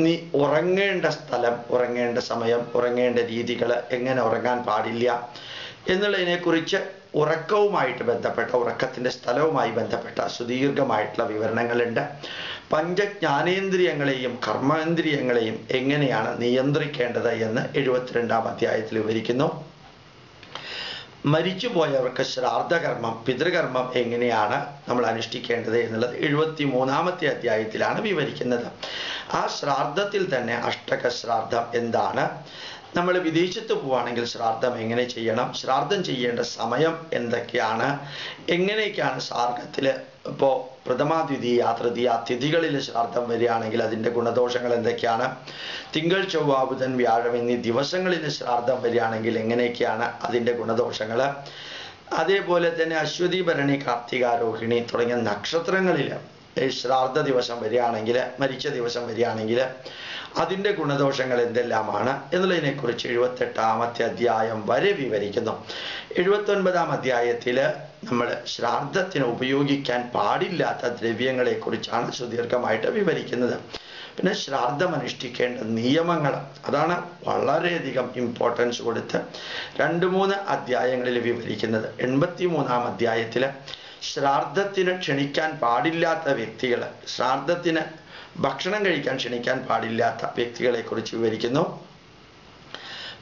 നീ ഉറങ്ങേണ്ട സ്ഥലം, ഉറങ്ങേണ്ട സമയം, ഉറങ്ങേണ്ട രീതികൾ, എങ്ങനെ ഉറങ്ങാൻ പാടില്ല എന്നുള്ളതിനെക്കുറിച്ച് ഉറക്കവുമായിട്ട് ബന്ധപ്പെട്ട, ഉറക്കത്തിൻ്റെ സ്ഥലവുമായി ബന്ധപ്പെട്ട സുദീർഘമായിട്ടുള്ള വിവരണങ്ങളുണ്ട്. പഞ്ചജ്ഞാനേന്ദ്രിയങ്ങളെയും കർമ്മേന്ദ്രിയങ്ങളെയും എങ്ങനെയാണ് നിയന്ത്രിക്കേണ്ടത് എന്ന് 72-ാം അധ്യായത്തിൽ വിവരിക്കുന്നു. മരിച്ചുപോയവർക്ക് ശ്രാദ്ധകർമ്മം, പിതൃകർമ്മം എങ്ങനെയാണ് നമ്മൾ അനുഷ്ഠിക്കേണ്ടത് എന്നുള്ളത് 73-ാമത്തെ അധ്യായത്തിലാണ് വിവരിക്കുന്നത്. ആ ശ്രാദ്ധത്തിൽ തന്നെ അഷ്ടക ശ്രാദ്ധം എന്താണ്, നമ്മൾ വിദേശത്ത് പോവുകയാണെങ്കിൽ ശ്രാദ്ധം എങ്ങനെ ചെയ്യണം, ശ്രാദ്ധം ചെയ്യേണ്ട സമയം എന്തൊക്കെയാണ്, എങ്ങനെയൊക്കെയാണ് ശ്രാദ്ധത്തിൽ ഇപ്പോൾ പ്രഥമ ദ്വിതീയ തൃതീയ തിഥികളിൽ ശ്രാദ്ധം വരികയാണെങ്കിൽ അതിൻ്റെ ഗുണദോഷങ്ങൾ എന്തൊക്കെയാണ്, തിങ്കൾ ചൊവ്വ ബുധൻ വ്യാഴം എന്നീ ദിവസങ്ങളിൽ ശ്രാദ്ധം വരികയാണെങ്കിൽ എങ്ങനെയൊക്കെയാണ് അതിൻ്റെ ഗുണദോഷങ്ങൾ, അതേപോലെ തന്നെ അശ്വതി ഭരണി കാർത്തിക രോഹിണി തുടങ്ങിയ നക്ഷത്രങ്ങളിൽ ശ്രാദ്ധ ദിവസം വരികയാണെങ്കിൽ, മരിച്ച ദിവസം വരികയാണെങ്കിൽ അതിൻ്റെ ഗുണദോഷങ്ങൾ എന്തെല്ലാമാണ് എന്നുള്ളതിനെക്കുറിച്ച് 78-ാമത്തെ അധ്യായം വരെ വിവരിക്കുന്നു. 79-ാം അധ്യായത്തിൽ നമ്മൾ ശ്രാദ്ധത്തിന് ഉപയോഗിക്കാൻ പാടില്ലാത്ത ദ്രവ്യങ്ങളെക്കുറിച്ചാണ് സുദീർഘമായിട്ട് വിവരിക്കുന്നത്. പിന്നെ ശ്രാദ്ധം അനുഷ്ഠിക്കേണ്ട നിയമങ്ങൾ, അതാണ് വളരെയധികം ഇമ്പോർട്ടൻസ് കൊടുത്ത് 2-3 അധ്യായങ്ങളിൽ വിവരിക്കുന്നത്. 83-ാം അധ്യായത്തിൽ ശ്രാദ്ധത്തിന് ക്ഷണിക്കാൻ പാടില്ലാത്ത വ്യക്തികൾ, ശ്രാദ്ധത്തിന് ഭക്ഷണം കഴിക്കാൻ ക്ഷണിക്കാൻ പാടില്ലാത്ത വ്യക്തികളെക്കുറിച്ച് വിവരിക്കുന്നു.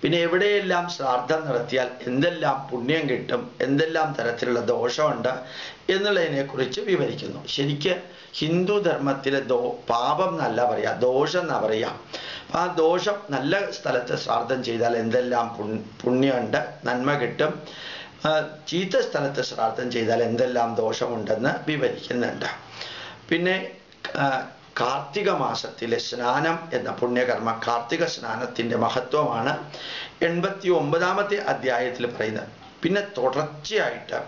പിന്നെ എവിടെയെല്ലാം ശ്രാദ്ധം നടത്തിയാൽ എന്തെല്ലാം പുണ്യം കിട്ടും, എന്തെല്ലാം തരത്തിലുള്ള ദോഷമുണ്ട് എന്നുള്ളതിനെക്കുറിച്ച് വിവരിക്കുന്നു. ശരിക്ക് ഹിന്ദു ധർമ്മത്തിലെ പാപം എന്നല്ല പറയുക, ദോഷം എന്നാ പറയുക. അപ്പം ആ ദോഷം, നല്ല സ്ഥലത്ത് ശ്രാദ്ധം ചെയ്താൽ എന്തെല്ലാം പുണ്യമുണ്ട്, നന്മ കിട്ടും, ചീത്ത സ്ഥലത്ത് ശ്രാദ്ധം ചെയ്താൽ എന്തെല്ലാം ദോഷമുണ്ടെന്ന് വിവരിക്കുന്നുണ്ട്. പിന്നെ കാർത്തിക മാസത്തിലെ സ്നാനം എന്ന പുണ്യകർമ്മ, കാർത്തിക സ്നാനത്തിൻ്റെ മഹത്വമാണ് 89-ാമത്തെ അധ്യായത്തിൽ പറയുന്നത്. പിന്നെ തുടർച്ചയായിട്ട്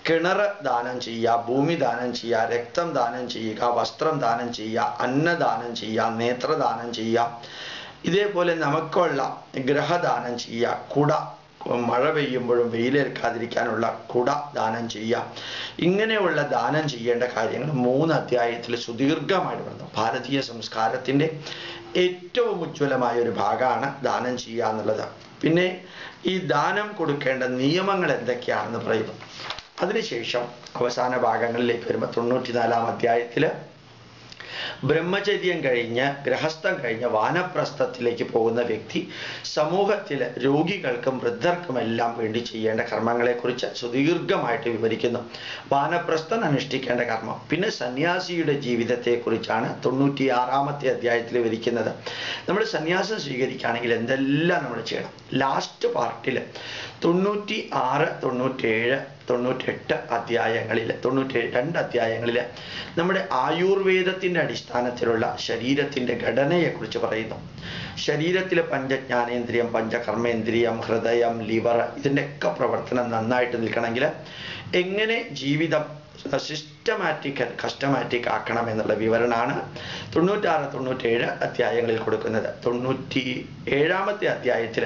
കിണർ ദാനം ചെയ്യുക, ഭൂമി ദാനം ചെയ്യുക, രക്തം ദാനം ചെയ്യുക, വസ്ത്രം ദാനം ചെയ്യുക, അന്നദാനം ചെയ്യുക, നേത്രദാനം ചെയ്യുക, ഇതേപോലെ നമുക്കുള്ള ഗ്രഹദാനം ചെയ്യുക, കുട, മഴ പെയ്യുമ്പോഴും വെയിലേൽക്കാതിരിക്കാനുള്ള കുട ദാനം ചെയ്യുക, ഇങ്ങനെയുള്ള ദാനം ചെയ്യേണ്ട കാര്യങ്ങൾ 3 അധ്യായത്തിൽ സുദീർഘമായിട്ട് പറഞ്ഞു. ഭാരതീയ സംസ്കാരത്തിൻ്റെ ഏറ്റവും ഉജ്ജ്വലമായ ഒരു ഭാഗമാണ് ദാനം ചെയ്യുക എന്നുള്ളത്. പിന്നെ ഈ ദാനം കൊടുക്കേണ്ട നിയമങ്ങൾ എന്തൊക്കെയാണെന്ന് പറയുന്നു. അതിനുശേഷം അവസാന ഭാഗങ്ങളിലേക്ക് വരുമ്പോൾ 94-ാം അധ്യായത്തിൽ ബ്രഹ്മചര്യം കഴിഞ്ഞ് ഗൃഹസ്ഥം കഴിഞ്ഞ് വാനപ്രസ്ഥത്തിലേക്ക് പോകുന്ന വ്യക്തി സമൂഹത്തിൽ രോഗികൾക്കും വൃദ്ധർക്കുമെല്ലാം വേണ്ടി ചെയ്യേണ്ട കർമ്മങ്ങളെക്കുറിച്ച് സുദീർഘമായിട്ട് വിവരിക്കുന്നു. വാനപ്രസ്ഥൻ അനുഷ്ഠിക്കേണ്ട കർമ്മം. പിന്നെ സന്യാസിയുടെ ജീവിതത്തെക്കുറിച്ചാണ് 96-ാമത്തെ അധ്യായത്തിൽ വിവരിക്കുന്നത്. നമ്മൾ സന്യാസം സ്വീകരിക്കുകയാണെങ്കിൽ എന്തെല്ലാം നമ്മൾ ചെയ്യണം. ലാസ്റ്റ് പാർട്ടിൽ 96, 97, 98 അധ്യായങ്ങളിൽ, 92 അധ്യായങ്ങളിൽ നമ്മുടെ ആയുർവേദത്തിൻ്റെ അടിസ്ഥാനത്തിലുള്ള ശരീരത്തിൻ്റെ ഘടനയെക്കുറിച്ച് പറയുന്നു. ശരീരത്തിലെ പഞ്ചജ്ഞാനേന്ദ്രിയം, പഞ്ചകർമ്മേന്ദ്രിയം, ഹൃദയം, ലിവർ, ഇതിൻ്റെയൊക്കെ പ്രവർത്തനം നന്നായിട്ട് നിൽക്കണമെങ്കിൽ എങ്ങനെ ജീവിതം കസ്റ്റമാറ്റിക് ആക്കണം എന്നുള്ള വിവരണമാണ് 96, 97 അധ്യായങ്ങളിൽ കൊടുക്കുന്നത്. 97-ാമത്തെ അധ്യായത്തിൽ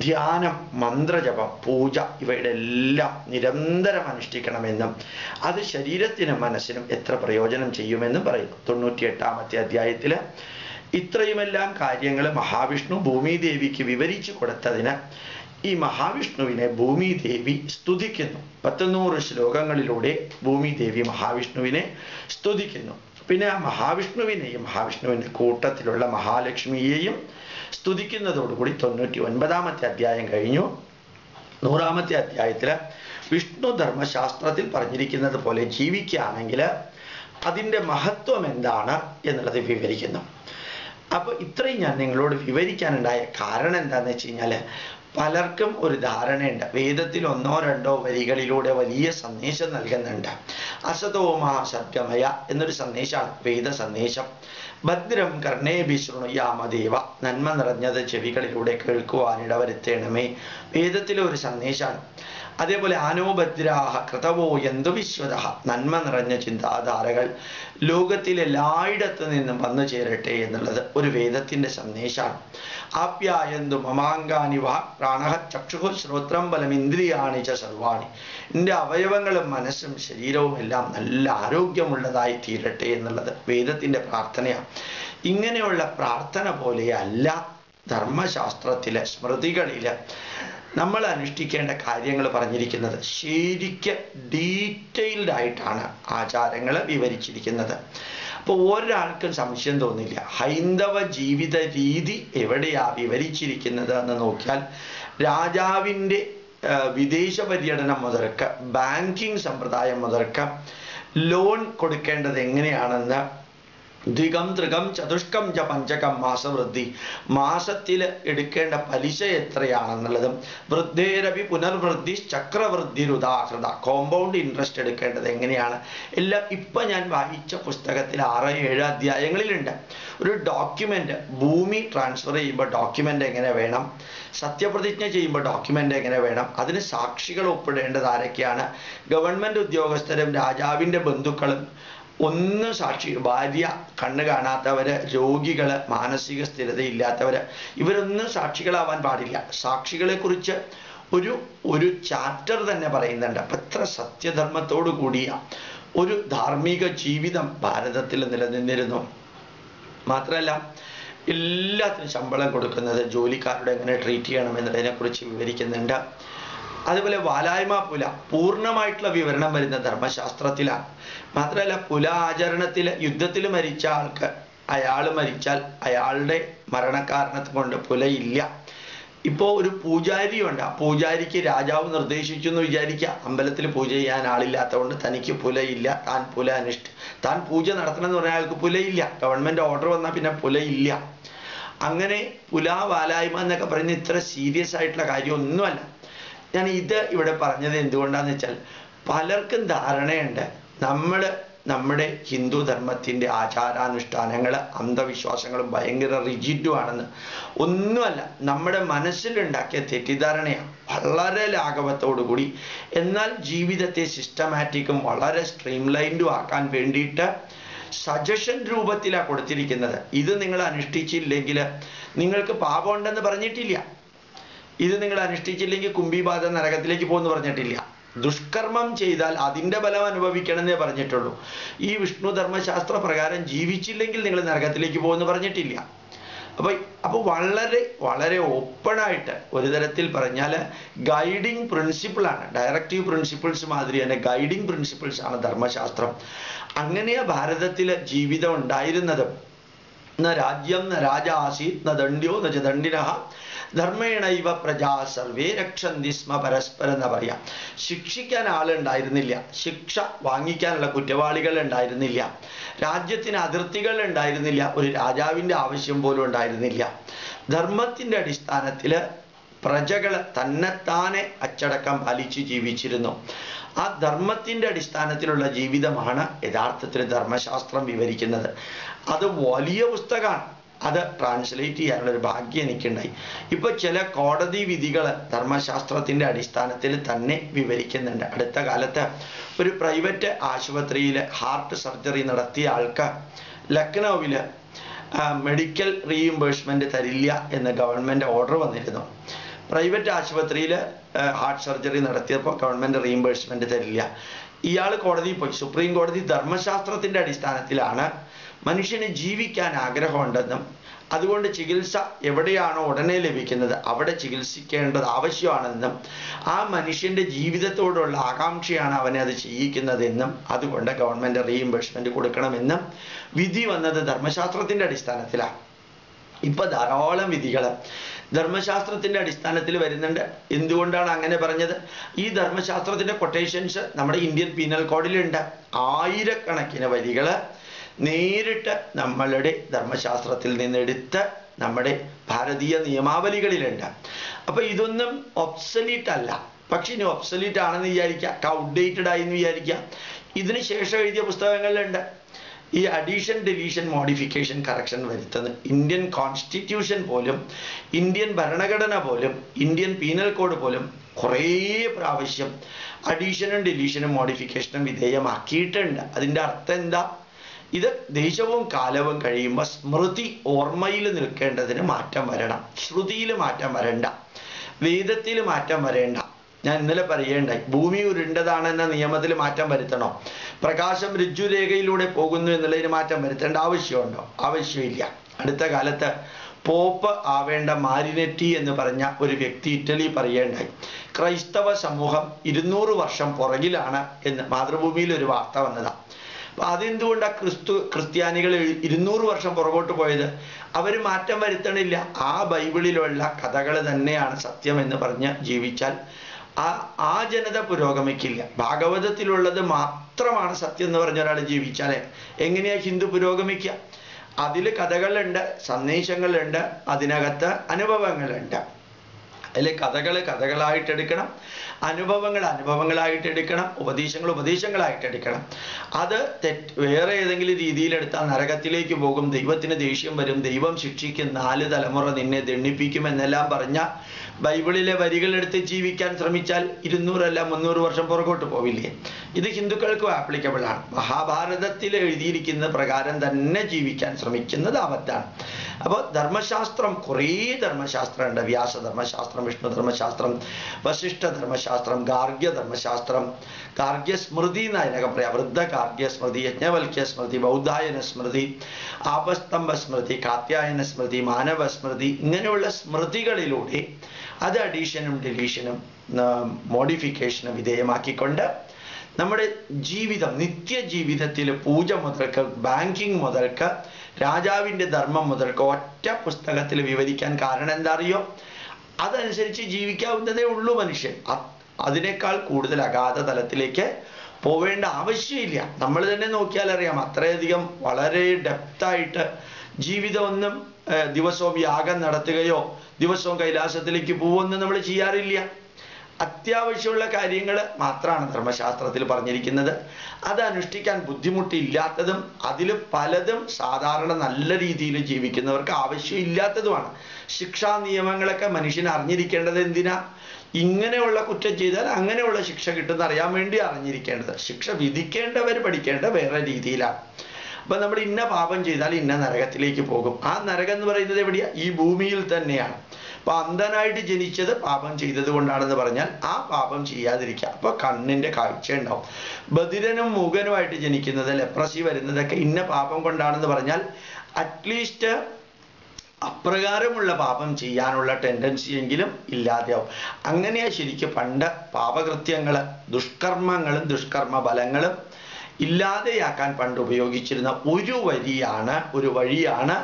ധ്യാനം, മന്ത്രജപം, പൂജ ഇവയുടെ എല്ലാം നിരന്തരം അനുഷ്ഠിക്കണമെന്നും അത് ശരീരത്തിനും മനസ്സിനും എത്ര പ്രയോജനം ചെയ്യുമെന്നും പറയുന്നു. 98-ാമത്തെ അധ്യായത്തിൽ ഇത്രയുമെല്ലാം കാര്യങ്ങൾ മഹാവിഷ്ണു ഭൂമിദേവിക്ക് വിവരിച്ചു കൊടുത്തതിന് ഈ മഹാവിഷ്ണുവിനെ ഭൂമിദേവി സ്തുതിക്കുന്നു. 100 ശ്ലോകങ്ങളിലൂടെ ഭൂമിദേവി മഹാവിഷ്ണുവിനെ സ്തുതിക്കുന്നു. പിന്നെ ആ മഹാവിഷ്ണുവിനെയും മഹാവിഷ്ണുവിൻ്റെ കൂട്ടത്തിലുള്ള മഹാലക്ഷ്മിയെയും സ്തുതിക്കുന്നതോടുകൂടി 99-ാമത്തെ അധ്യായം കഴിഞ്ഞു. 100-ാമത്തെ അധ്യായത്തിൽ വിഷ്ണു ധർമ്മശാസ്ത്രത്തിൽ പറഞ്ഞിരിക്കുന്നത് പോലെ ജീവിക്കുകയാണെങ്കിൽ അതിൻ്റെ മഹത്വം എന്താണ് എന്നുള്ളത് വിവരിക്കുന്നു. അപ്പോൾ ഇത്രയും ഞാൻ നിങ്ങളോട് വിവരിക്കാനുണ്ടായ കാരണം എന്താണെന്ന് വെച്ച് കഴിഞ്ഞാൽ, പലർക്കും ഒരു ധാരണയുണ്ട്, വേദത്തിൽ 1-2 വരികളിലൂടെ വലിയ സന്ദേശം നൽകുന്നുണ്ട്. അസതോമാ സത്യമയ എന്നൊരു സന്ദേശമാണ് വേദ സന്ദേശം. ഭദ്രം കർണേഭി ശൃണുയാമദേവ, നന്മ നിറഞ്ഞത് ചെവികളിലൂടെ കേൾക്കുവാനിടവരുത്തേണമേ, വേദത്തിലെ ഒരു സന്ദേശമാണ്. അതേപോലെ ആനോഭദ്രാഹ കൃതവോ യന്തു വിശ്വത, നന്മ നിറഞ്ഞ ചിന്താധാരകൾ ലോകത്തിലെല്ലായിടത്തു നിന്നും വന്നു ചേരട്ടെ എന്നുള്ളത് ഒരു വേദത്തിൻ്റെ സന്ദേശമാണ്. ആപ്യായന്തു മമാങ്കാനി വാ പ്രാണഃ ചക്ഷുഃ ശ്രോത്രം ബലം ഇന്ദ്രിയാണി ച സർവാണി, എൻ്റെ അവയവങ്ങളും മനസ്സും ശരീരവും എല്ലാം നല്ല ആരോഗ്യമുള്ളതായി തീരട്ടെ എന്നുള്ളത് വേദത്തിൻ്റെ പ്രാർത്ഥനയാണ്. ഇങ്ങനെയുള്ള പ്രാർത്ഥന പോലെയല്ല ധർമ്മശാസ്ത്രത്തിലെ സ്മൃതികളിൽ നമ്മൾ അനുഷ്ഠിക്കേണ്ട കാര്യങ്ങൾ പറഞ്ഞിരിക്കുന്നത്. ശരിക്ക് ഡീറ്റെയിൽഡ് ആയിട്ടാണ് ആചാരങ്ങൾ വിവരിച്ചിരിക്കുന്നത്. അപ്പോൾ ഒരാൾക്കും സംശയം തോന്നില്ല, ഹൈന്ദവ ജീവിത രീതി എവിടെയാ വിവരിച്ചിരിക്കുന്നത് എന്ന് നോക്കിയാൽ രാജാവിൻ്റെ വിദേശ പര്യടനം മുതൽക്ക് ബാങ്കിങ് സമ്പ്രദായം മുതൽക്ക് ലോൺ കൊടുക്കേണ്ടത് എങ്ങനെയാണെന്ന് ദ്വികം ത്രികം ചതുഷ്കം ച പഞ്ചകം മാസവൃദ്ധി, മാസത്തിൽ എടുക്കേണ്ട പലിശ എത്രയാണെന്നുള്ളതും വൃദ്ധേരപി പുനർവൃദ്ധി ചക്രവൃദ്ധിരുദാഹൃത, കോമ്പൗണ്ട് ഇൻട്രസ്റ്റ് എടുക്കേണ്ടത് എങ്ങനെയാണ് എല്ലാം ഇപ്പം ഞാൻ വായിച്ച പുസ്തകത്തിൽ 6-7 അധ്യായങ്ങളിലുണ്ട്. ഒരു ഡോക്യുമെൻ്റ്, ഭൂമി ട്രാൻസ്ഫർ ചെയ്യുമ്പോൾ ഡോക്യുമെൻ്റ് എങ്ങനെ വേണം, സത്യപ്രതിജ്ഞ ചെയ്യുമ്പോൾ ഡോക്യുമെൻ്റ് എങ്ങനെ വേണം, അതിന് സാക്ഷികൾ ഒപ്പിടേണ്ടത് ആരൊക്കെയാണ്, ഗവൺമെൻറ് ഉദ്യോഗസ്ഥരും രാജാവിൻ്റെ ബന്ധുക്കളും, ഒന്ന് സാക്ഷി, ഭാര്യ, കണ്ണ് കാണാത്തവര്, രോഗികള്, മാനസിക സ്ഥിരതയില്ലാത്തവര്, ഇവരൊന്നും സാക്ഷികളാവാൻ പാടില്ല. സാക്ഷികളെ കുറിച്ച് ഒരു ചാപ്റ്റർ തന്നെ പറയുന്നുണ്ട്. അപ്പം എത്ര സത്യധർമ്മത്തോടു കൂടിയ ഒരു ധാർമ്മിക ജീവിതം ഭാരതത്തിൽ നിലനിന്നിരുന്നു. മാത്രമല്ല എല്ലാത്തിനും ശമ്പളം കൊടുക്കുന്നത്, ജോലിക്കാരുടെ എങ്ങനെ ട്രീറ്റ് ചെയ്യണം എന്നതിനെക്കുറിച്ച് വിവരിക്കുന്നുണ്ട്. അതുപോലെ വാലായ്മ പുല പൂർണ്ണമായിട്ടുള്ള വിവരണം വരുന്ന ധർമ്മശാസ്ത്രത്തിലാണ്. മാത്രമല്ല പുല ആചരണത്തിൽ യുദ്ധത്തിൽ മരിച്ച ആൾക്ക്, അയാൾ മരിച്ചാൽ അയാളുടെ മരണകാരണത്തെ കൊണ്ട് പുലയില്ല. ഇപ്പോൾ ഒരു പൂജാരിയുണ്ട്, ആ പൂജാരിക്ക് രാജാവ് നിർദ്ദേശിച്ചു എന്ന് വിചാരിക്കുക, അമ്പലത്തിൽ പൂജ ചെയ്യാൻ ആളില്ലാത്തതുകൊണ്ട് തനിക്ക് പുലയില്ല, താൻ പൂജ നടത്തണം എന്ന് പറഞ്ഞാൽ അയാൾക്ക് പുലയില്ല. ഗവൺമെൻറ് ഓർഡർ വന്നാൽ പിന്നെ പുലയില്ല. അങ്ങനെ പുല വാലായ്മ എന്നൊക്കെ പറയുന്നത് ഇത്ര സീരിയസ് ആയിട്ടുള്ള കാര്യമൊന്നുമല്ല. ഞാൻ ഇത് ഇവിടെ പറഞ്ഞത് എന്തുകൊണ്ടാന്ന് വെച്ചാൽ പലർക്കും ധാരണയുണ്ട് നമ്മുടെ ഹിന്ദു ധർമ്മത്തിൻ്റെ ആചാരാനുഷ്ഠാനങ്ങൾ അന്ധവിശ്വാസങ്ങളും ഭയങ്കര റിജിഡുമാണെന്ന്. ഒന്നുമല്ല, നമ്മുടെ മനസ്സിലുണ്ടാക്കിയ തെറ്റിദ്ധാരണയാണ്. വളരെ ലാഘവത്തോടുകൂടി എന്നാൽ ജീവിതത്തെ സിസ്റ്റമാറ്റിക്കും വളരെ സ്ട്രീംലൈൻഡും ആക്കാൻ വേണ്ടിയിട്ട് സജഷൻ രൂപത്തിലാണ് കൊടുത്തിരിക്കുന്നത്. ഇത് നിങ്ങൾ അനുഷ്ഠിച്ചില്ലെങ്കിൽ നിങ്ങൾക്ക് പാപമുണ്ടെന്ന് പറഞ്ഞിട്ടില്ല. ഇത് നിങ്ങൾ അനുഷ്ഠിച്ചില്ലെങ്കിൽ കുംഭിബാധ നരകത്തിലേക്ക് പോകുമെന്ന് പറഞ്ഞിട്ടില്ല. ദുഷ്കർമ്മം ചെയ്താൽ അതിൻ്റെ ബലം അനുഭവിക്കണമെന്നേ പറഞ്ഞിട്ടുള്ളൂ. ഈ വിഷ്ണു ധർമ്മശാസ്ത്ര പ്രകാരം ജീവിച്ചില്ലെങ്കിൽ നിങ്ങൾ നരകത്തിലേക്ക് പോകുമെന്ന് പറഞ്ഞിട്ടില്ല. അപ്പോൾ വളരെ വളരെ ഓപ്പണായിട്ട് ഒരു തരത്തിൽ പറഞ്ഞാൽ ഗൈഡിങ് പ്രിൻസിപ്പിളാണ്. ഡയറക്റ്റീവ് പ്രിൻസിപ്പിൾസ് മാതിരി തന്നെ ഗൈഡിങ് പ്രിൻസിപ്പിൾസ് ആണ് ധർമ്മശാസ്ത്രം. അങ്ങനെയാ ഭാരതത്തിൽ ജീവിതം ഉണ്ടായിരുന്നതും. ന രാജ്യം ന രാജ ആസീത് ന ദണ്ഡ്യോ ന ച ദണ്ഡിനഃ ധർമ്മേണൈവ പ്രജാ സർവേ രക്ഷന്തി സ്മ പരസ്പരം എന്ന് പറയാം. ശിക്ഷിക്കാൻ ആളുണ്ടായിരുന്നില്ല, ശിക്ഷ വാങ്ങിക്കാനുള്ള കുറ്റവാളികൾ ഉണ്ടായിരുന്നില്ല, രാജ്യത്തിന് അതിർത്തികൾ ഉണ്ടായിരുന്നില്ല, ഒരു രാജാവിൻ്റെ ആവശ്യം പോലും ഉണ്ടായിരുന്നില്ല. ധർമ്മത്തിൻ്റെ അടിസ്ഥാനത്തിൽ പ്രജകൾ തന്നെത്താനെ അച്ചടക്കം പാലിച്ച് ജീവിച്ചിരുന്നു. ആ ധർമ്മത്തിൻ്റെ അടിസ്ഥാനത്തിലുള്ള ജീവിതമാണ് യഥാർത്ഥത്തിൽ ധർമ്മശാസ്ത്രം വിവരിക്കുന്നത്. അത് വലിയ പുസ്തകമാണ്. അത് ട്രാൻസ്ലേറ്റ് ചെയ്യാനുള്ളൊരു ഭാഗ്യം എനിക്കുണ്ടായി. ഇപ്പോൾ ചില കോടതി വിധികൾ ധർമ്മശാസ്ത്രത്തിൻ്റെ അടിസ്ഥാനത്തിൽ തന്നെ വിവരിക്കുന്നുണ്ട്. അടുത്ത കാലത്ത് ഒരു പ്രൈവറ്റ് ആശുപത്രിയിൽ ഹാർട്ട് സർജറി നടത്തിയ ആൾക്ക് ലക്നൗവിൽ മെഡിക്കൽ റീഇംബേഴ്സ്മെൻറ്റ് തരില്ല എന്ന് ഗവൺമെൻറ് ഓർഡർ വന്നിരുന്നു. പ്രൈവറ്റ് ആശുപത്രിയിൽ ഹാർട്ട് സർജറി നടത്തിയപ്പോൾ ഗവൺമെൻറ് റീഇംബേഴ്സ്മെൻറ്റ് തരില്ല. ഇയാൾ കോടതിയിൽ പോയി. സുപ്രീം കോടതി ധർമ്മശാസ്ത്രത്തിൻ്റെ അടിസ്ഥാനത്തിലാണ് മനുഷ്യന് ജീവിക്കാൻ ആഗ്രഹമുണ്ടെന്നും അതുകൊണ്ട് ചികിത്സ എവിടെയാണോ ഉടനെ ലഭിക്കുന്നത് അവിടെ ചികിത്സിക്കേണ്ടത് ആവശ്യമാണെന്നും ആ മനുഷ്യൻ്റെ ജീവിതത്തോടുള്ള ആകാംക്ഷയാണ് അവനെ അത് ചെയ്യിക്കുന്നതെന്നും അതുകൊണ്ട് ഗവൺമെൻറ് റീഇംബേഴ്സ്മെൻറ്റ് കൊടുക്കണമെന്നും വിധി വന്നത് ധർമ്മശാസ്ത്രത്തിൻ്റെ അടിസ്ഥാനത്തിലാണ്. ഇപ്പം ധാരാളം വിധികൾ ധർമ്മശാസ്ത്രത്തിൻ്റെ അടിസ്ഥാനത്തിൽ വരുന്നുണ്ട്. എന്തുകൊണ്ടാണ് അങ്ങനെ പറഞ്ഞത്? ഈ ധർമ്മശാസ്ത്രത്തിൻ്റെ കൊട്ടേഷൻസ് നമ്മുടെ ഇന്ത്യൻ പീനൽ കോഡിലുണ്ട്. ആയിരക്കണക്കിന് വരികൾ നേരിട്ട് നമ്മളുടെ ധർമ്മശാസ്ത്രത്തിൽ നിന്നെടുത്ത് നമ്മുടെ ഭാരതീയ നിയമാവലികളിലുണ്ട്. അപ്പോൾ ഇതൊന്നും ഒബ്സലീറ്റ് അല്ല. പക്ഷെ ഇനി ഒബ്സലീറ്റ് ആണെന്ന് വിചാരിക്കുക, ഔട്ട്ഡേറ്റഡ് ആയി എന്ന് വിചാരിക്കുക. ഇതിന് ശേഷം എഴുതിയ പുസ്തകങ്ങളിലുണ്ട് ഈ അഡീഷൻ ഡിലീഷൻ മോഡിഫിക്കേഷൻ കറക്ഷൻ വരുത്തുന്നത്. ഇന്ത്യൻ കോൺസ്റ്റിറ്റ്യൂഷൻ പോലും, ഇന്ത്യൻ ഭരണഘടന പോലും, ഇന്ത്യൻ പീനൽ കോഡ് പോലും കുറേ പ്രാവശ്യം അഡീഷനും ഡിലീഷനും മോഡിഫിക്കേഷനും വിധേയമാക്കിയിട്ടുണ്ട്. അതിൻ്റെ അർത്ഥം എന്താ? ഇത് ദേശവും കാലവും കഴിയുമ്പോൾ സ്മൃതി ഓർമ്മയിൽ നിൽക്കേണ്ടതിന് മാറ്റം വരണം. ശ്രുതിയിൽ മാറ്റം വരണ്ട, വേദത്തിൽ മാറ്റം വരേണ്ട. ഞാൻ ഇന്നലെ പറയേണ്ടായി, ഭൂമി ഉരുണ്ടതാണെന്ന നിയമത്തിൽ മാറ്റം വരുത്തണോ? പ്രകാശം ഋജുരേഖയിലൂടെ പോകുന്നു എന്നുള്ളതിന് മാറ്റം വരുത്തേണ്ട ആവശ്യമുണ്ടോ? ആവശ്യമില്ല. അടുത്ത കാലത്ത് പോപ്പ് ആവേണ്ട മാരിനെറ്റി എന്ന് പറഞ്ഞ ഒരു വ്യക്തി ഇറ്റലി പറയേണ്ടായി, ക്രൈസ്തവ സമൂഹം 200 വർഷം പുറകിലാണ് എന്ന് മാതൃഭൂമിയിൽ ഒരു വാർത്ത വന്നതാണ്. അപ്പം അതെന്തുകൊണ്ടാണ് ക്രിസ്ത്യാനികൾ 200 വർഷം പുറകോട്ട് പോയത്? അവർ മാറ്റം വരുത്തണില്ല. ആ ബൈബിളിലുള്ള കഥകൾ തന്നെയാണ് സത്യം എന്ന് പറഞ്ഞ് ജീവിച്ചാൽ ആ ജനത പുരോഗമിക്കില്ല. ഭാഗവതത്തിലുള്ളത് മാത്രമാണ് സത്യം എന്ന് പറഞ്ഞ ഒരാൾ ജീവിച്ചാലേ എങ്ങനെയാ ഹിന്ദു പുരോഗമിക്കുക? അതിൽ കഥകളുണ്ട്, സന്ദേശങ്ങളുണ്ട്, അതിനകത്ത് അനുഭവങ്ങളുണ്ട്. അതിൽ കഥകൾ കഥകളായിട്ടെടുക്കണം, അനുഭവങ്ങളായിട്ടെടുക്കണം, ഉപദേശങ്ങളായിട്ടെടുക്കണം. അത് വേറെ ഏതെങ്കിലും രീതിയിലെടുത്താൽ നരകത്തിലേക്ക് പോകും, ദൈവത്തിന് ദേഷ്യം വരും, ദൈവം ശിക്ഷിക്കും, 4 തലമുറ നിന്നെ ദണ്ഡിപ്പിക്കും എന്നെല്ലാം പറഞ്ഞ ബൈബിളിലെ വരികളെടുത്ത് ജീവിക്കാൻ ശ്രമിച്ചാൽ 200 അല്ല 300 വർഷം പുറകോട്ട് പോവില്ലേ? ഇത് ഹിന്ദുക്കൾക്കും ആപ്ലിക്കബിൾ ആണ്. മഹാഭാരതത്തിൽ എഴുതിയിരിക്കുന്ന പ്രകാരം തന്നെ ജീവിക്കാൻ ശ്രമിക്കുന്നത് അബദ്ധമാണ്. അപ്പോൾ ധർമ്മശാസ്ത്രം, കുറേ ധർമ്മശാസ്ത്രമുണ്ട്. വ്യാസധർമ്മശാസ്ത്രം, വിഷ്ണു ധർമ്മശാസ്ത്രം, വശിഷ്ഠ ധർമ്മശാസ്ത്രം, ഗാർഗ്യ ധർമ്മശാസ്ത്രം, ഗാർഗ്യസ്മൃതി എന്നതിനൊക്കെ പറയാം. വൃദ്ധ ഗാർഗ്യസ്മൃതി, യജ്ഞവൽക്യ സ്മൃതി, ബൗദ്ധായന സ്മൃതി, ആപസ്തംഭ സ്മൃതി, കാത്യായന സ്മൃതി, മാനവ സ്മൃതി, ഇങ്ങനെയുള്ള സ്മൃതികളിലൂടെ അത് അഡീഷനും ഡിലീഷനും മോഡിഫിക്കേഷനും വിധേയമാക്കിക്കൊണ്ട് നമ്മുടെ ജീവിതം, നിത്യജീവിതത്തിൽ പൂജ മുതൽക്ക് ബാങ്കിങ് മുതൽക്ക് രാജാവിൻ്റെ ധർമ്മം മുതൽക്ക് ഒറ്റ പുസ്തകത്തിൽ വിവരിക്കാൻ കാരണം എന്താ അറിയോ? അതനുസരിച്ച് ജീവിക്കാവുന്നതേ ഉള്ളൂ മനുഷ്യൻ. അതിനേക്കാൾ കൂടുതൽ അഗാധ തലത്തിലേക്ക് പോവേണ്ട ആവശ്യമില്ല. നമ്മൾ തന്നെ നോക്കിയാൽ അറിയാം, അത്രയധികം വളരെ ഡെപ്തായിട്ട് ജീവിതമൊന്നും ദിവസവും യാഗം നടത്തുകയോ ദിവസവും കൈലാസത്തിലേക്ക് പോവൊന്നും നമ്മൾ ചെയ്യാറില്ല. അത്യാവശ്യമുള്ള കാര്യങ്ങൾ മാത്രമാണ് ധർമ്മശാസ്ത്രത്തിൽ പറഞ്ഞിരിക്കുന്നത്. അത് അനുഷ്ഠിക്കാൻ ബുദ്ധിമുട്ടില്ലാത്തതും അതിൽ പലതും സാധാരണ നല്ല രീതിയിൽ ജീവിക്കുന്നവർക്ക് ആവശ്യമില്ലാത്തതുമാണ്. ശിക്ഷാ നിയമങ്ങളൊക്കെ മനുഷ്യൻ അറിഞ്ഞിരിക്കേണ്ടത് എന്തിനാ? ഇങ്ങനെയുള്ള കുറ്റം ചെയ്താൽ അങ്ങനെയുള്ള ശിക്ഷ കിട്ടുന്ന അറിയാൻ വേണ്ടി അറിഞ്ഞിരിക്കേണ്ടത്. ശിക്ഷ വിധിക്കേണ്ടവർ പഠിക്കേണ്ട വേറെ രീതിയിലാണ്. അപ്പൊ നമ്മൾ ഇന്ന പാപം ചെയ്താൽ ഇന്ന നരകത്തിലേക്ക് പോകും. ആ നരകം എന്ന് പറയുന്നത് എവിടെയാ? ഈ ഭൂമിയിൽ തന്നെയാണ്. അപ്പൊ അന്ധനായിട്ട് ജനിച്ചത് പാപം ചെയ്തത് കൊണ്ടാണെന്ന് പറഞ്ഞാൽ ആ പാപം ചെയ്യാതിരിക്കുക. അപ്പൊ കണ്ണിന്റെ കാഴ്ച ഉണ്ടാവും. ബധിരനും മൂകനുമായിട്ട് ജനിക്കുന്നത്, ലെപ്രസി വരുന്നതൊക്കെ ഇന്ന പാപം കൊണ്ടാണെന്ന് പറഞ്ഞാൽ അറ്റ്ലീസ്റ്റ് അപ്രകാരമുള്ള പാപം ചെയ്യാനുള്ള ടെൻഡൻസി എങ്കിലും ഇല്ലാതെയാവും. അങ്ങനെയാ ശരിക്കും പണ്ട് പാപകൃത്യങ്ങൾ, ദുഷ്കർമ്മങ്ങളും ദുഷ്കർമ്മ ഫലങ്ങളും ഇല്ലാതെയാക്കാൻ പണ്ട് ഉപയോഗിച്ചിരുന്ന ഒരു വഴിയാണ്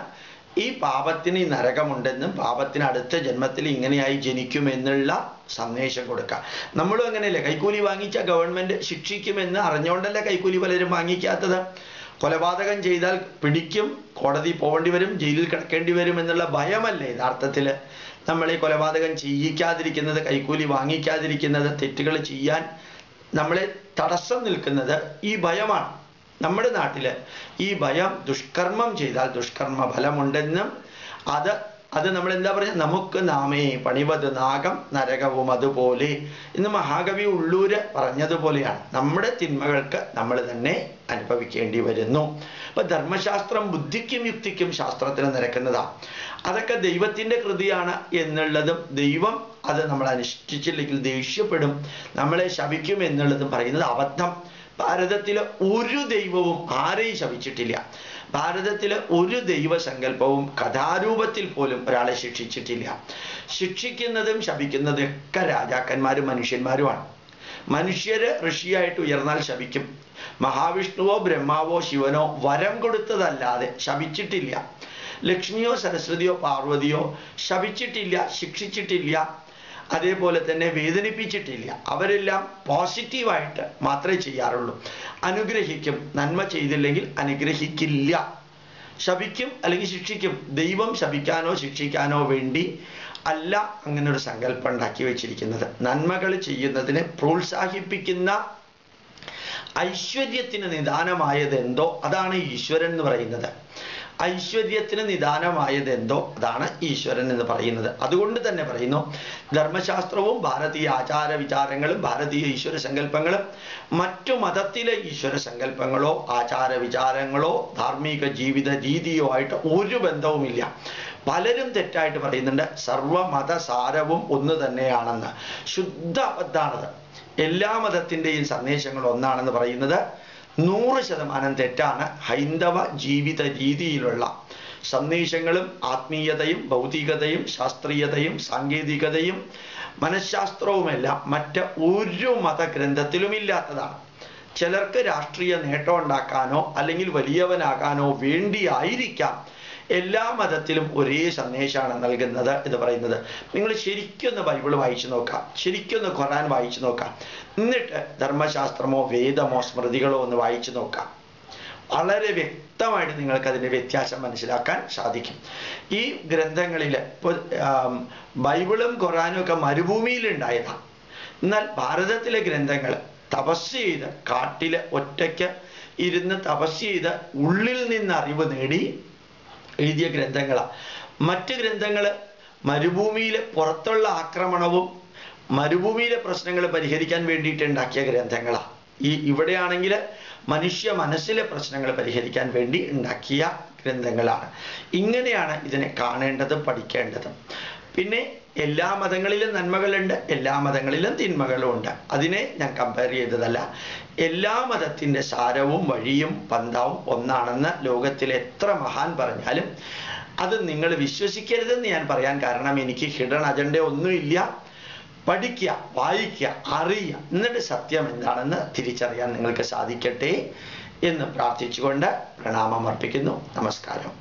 ഈ പാപത്തിന് ഈ നരകമുണ്ടെന്നും പാപത്തിന് അടുത്ത ജന്മത്തിൽ ഇങ്ങനെയായി ജനിക്കുമെന്നുള്ള സന്ദേശം കൊടുക്കുക. നമ്മളും അങ്ങനെയല്ലേ? കൈക്കൂലി വാങ്ങിച്ച ഗവൺമെന്റ് ശിക്ഷിക്കുമെന്ന് അറിഞ്ഞുകൊണ്ടല്ലേ കൈക്കൂലി പലരും വാങ്ങിക്കാത്തത്? കൊലപാതകം ചെയ്താൽ പിടിക്കും, കോടതി പോകേണ്ടി വരും, ജയിലിൽ കിടക്കേണ്ടി വരും എന്നുള്ള ഭയമല്ലേ യഥാർത്ഥത്തിൽ നമ്മൾ ഈ കൊലപാതകം ചെയ്യിക്കാതിരിക്കുന്നത്, കൈക്കൂലി വാങ്ങിക്കാതിരിക്കുന്നത്, തെറ്റുകൾ ചെയ്യാൻ നമ്മളെ തടസ്സം നിൽക്കുന്നത് ഈ ഭയമാണ്. നമ്മുടെ നാട്ടില് ഈ ഭയം, ദുഷ്കർമ്മം ചെയ്താൽ ദുഷ്കർമ്മ ഫലമുണ്ടെന്നും അത് നമ്മൾ എന്താ പറയുക, നമുക്ക് നാമേ പണിവത് നാഗം നരകവും അതുപോലെ എന്ന് മഹാകവി ഉള്ളൂര് പറഞ്ഞതുപോലെയാണ്. നമ്മുടെ തിന്മകൾക്ക് നമ്മൾ തന്നെ അനുഭവിക്കേണ്ടി വരുന്നു. അപ്പൊ ധർമ്മശാസ്ത്രം ബുദ്ധിക്കും യുക്തിക്കും ശാസ്ത്രത്തിന് നിരക്കുന്നതാണ്. അതൊക്കെ ദൈവത്തിന്റെ കൃതിയാണ് എന്നുള്ളതും, ദൈവം അത് നമ്മൾ അനുഷ്ഠിച്ചില്ലെങ്കിൽ ദേഷ്യപ്പെടും, നമ്മളെ ശപിക്കും എന്നുള്ളതും പറയുന്നത് അബദ്ധം. ഭാരതത്തിലെ ഒരു ദൈവവും ആരെയും ശപിച്ചിട്ടില്ല. ഭാരതത്തിലെ ഒരു ദൈവസങ്കല്പവും കഥാരൂപത്തിൽ പോലും ഒരാളെ ശിക്ഷിച്ചിട്ടില്ല. ശിക്ഷിക്കുന്നതും ശപിക്കുന്നതും ഒക്കെ രാജാക്കന്മാരും മനുഷ്യന്മാരുമാണ്. മനുഷ്യര് ഋഷിയായിട്ട് ഉയർന്നാൽ ശപിക്കും. മഹാവിഷ്ണുവോ ബ്രഹ്മാവോ ശിവനോ വരം കൊടുത്തതല്ലാതെ ശപിച്ചിട്ടില്ല. ലക്ഷ്മിയോ സരസ്വതിയോ പാർവതിയോ ശപിച്ചിട്ടില്ല, ശിക്ഷിച്ചിട്ടില്ല, അതേപോലെ തന്നെ വേദനിപ്പിച്ചിട്ടില്ല. അവരെല്ലാം പോസിറ്റീവായിട്ട് മാത്രമേ ചെയ്യാറുള്ളൂ. അനുഗ്രഹിക്കും, നന്മ ചെയ്തില്ലെങ്കിൽ അനുഗ്രഹിക്കില്ല. ശപിക്കും അല്ലെങ്കിൽ ശിക്ഷിക്കും. ദൈവം ശപിക്കാനോ ശിക്ഷിക്കാനോ വേണ്ടി അല്ല അങ്ങനെ ഒരു സങ്കല്പം ഉണ്ടാക്കി വെച്ചിരിക്കുന്നത്. നന്മകൾ ചെയ്യുന്നതിനെ പ്രോത്സാഹിപ്പിക്കുന്ന ഐശ്വര്യത്തിന് നിദാനമായത് എന്തോ അതാണ് ഈശ്വരൻ എന്ന് പറയുന്നത്. ഐശ്വര്യത്തിന് നിദാനമായതെന്തോ അതാണ് ഈശ്വരൻ എന്ന് പറയുന്നത്. അതുകൊണ്ട് തന്നെ പറയുന്നു, ധർമ്മശാസ്ത്രവും ഭാരതീയ ആചാര വിചാരങ്ങളും ഭാരതീയ ഈശ്വര സങ്കല്പങ്ങളും മറ്റു മതത്തിലെ ഈശ്വര സങ്കല്പങ്ങളോ ആചാര വിചാരങ്ങളോ ധാർമ്മിക ജീവിത രീതിയോ ആയിട്ട് ഒരു ബന്ധവുമില്ല. പലരും തെറ്റായിട്ട് പറയുന്നുണ്ട് സർവമത സാരവും ഒന്ന് തന്നെയാണെന്ന്. ശുദ്ധ അബദ്ധാണത്. എല്ലാ മതത്തിൻ്റെയും സന്ദേശങ്ങൾ ഒന്നാണെന്ന് പറയുന്നത് 100% തെറ്റാണ്. ഹൈന്ദവ ജീവിത രീതിയിലുള്ള സന്ദേശങ്ങളും ആത്മീയതയും ഭൗതികതയും ശാസ്ത്രീയതയും സാങ്കേതികതയും മനഃശാസ്ത്രവുമെല്ലാം മറ്റ് ഒരു മതഗ്രന്ഥത്തിലും ഇല്ലാത്തതാണ്. ചിലർക്ക് രാഷ്ട്രീയ നേട്ടം ഉണ്ടാക്കാനോ അല്ലെങ്കിൽ വലിയവനാകാനോ വേണ്ടിയായിരിക്കാം എല്ലാ മതത്തിലും ഒരേ സന്ദേശമാണ് നൽകുന്നത് എന്ന് പറയുന്നത്. നിങ്ങൾ ശരിക്കൊന്ന് ബൈബിൾ വായിച്ചു നോക്കാം, ശരിക്കൊന്ന് ഖുർആൻ വായിച്ചു നോക്കാം, എന്നിട്ട് ധർമ്മശാസ്ത്രമോ വേദമോ സ്മൃതികളോ ഒന്ന് വായിച്ചു നോക്കാം. വളരെ വ്യക്തമായിട്ട് നിങ്ങൾക്ക് അതിൻ്റെ വ്യത്യാസം മനസ്സിലാക്കാൻ സാധിക്കും. ഈ ഗ്രന്ഥങ്ങളിൽ ഇപ്പോൾ ബൈബിളും ഖുർആനും ഒക്കെ മരുഭൂമിയിൽ ഉണ്ടായതാണ്. എന്നാൽ ഭാരതത്തിലെ ഗ്രന്ഥങ്ങൾ തപസ് ചെയ്ത് കാട്ടിൽ ഒറ്റയ്ക്ക് ഇരുന്ന് തപസ് ചെയ്ത് ഉള്ളിൽ നിന്ന് അറിവ് നേടി എഴുതിയ ഗ്രന്ഥങ്ങളാണ്. മറ്റ് ഗ്രന്ഥങ്ങൾ മരുഭൂമിയിലെ പുറത്തുള്ള ആക്രമണവും മരുഭൂമിയിലെ പ്രശ്നങ്ങൾ പരിഹരിക്കാൻ വേണ്ടിയിട്ട് ഉണ്ടാക്കിയ ഗ്രന്ഥങ്ങളാണ്. ഇവിടെയാണെങ്കിൽ മനുഷ്യ മനസ്സിലെ പ്രശ്നങ്ങൾ പരിഹരിക്കാൻ വേണ്ടി ഉണ്ടാക്കിയ ഗ്രന്ഥങ്ങളാണ്. ഇങ്ങനെയാണ് ഇതിനെ കാണേണ്ടത്, പഠിക്കേണ്ടത്. പിന്നെ എല്ലാ മതങ്ങളിലും നന്മകളുണ്ട്, എല്ലാ മതങ്ങളിലും തിന്മകളും ഉണ്ട്. അതിനെ ഞാൻ കമ്പയർ ചെയ്തതല്ല. എല്ലാ മതത്തിൻ്റെ സാരവും വഴിയും പന്ഥാവും ഒന്നാണെന്ന് ലോകത്തിലെ എത്ര മഹാൻ പറഞ്ഞാലും അത് നിങ്ങൾ വിശ്വസിക്കരുതെന്ന് ഞാൻ പറയാൻ കാരണം എനിക്ക് ഹിഡൻ അജണ്ട ഒന്നുമില്ല. പഠിക്കുക, വായിക്കുക, അറിയുക, എന്നിട്ട് സത്യം എന്താണെന്ന് തിരിച്ചറിയാൻ നിങ്ങൾക്ക് സാധിക്കട്ടെ എന്ന് പ്രാർത്ഥിച്ചുകൊണ്ട് പ്രണാമം അർപ്പിക്കുന്നു. നമസ്കാരം.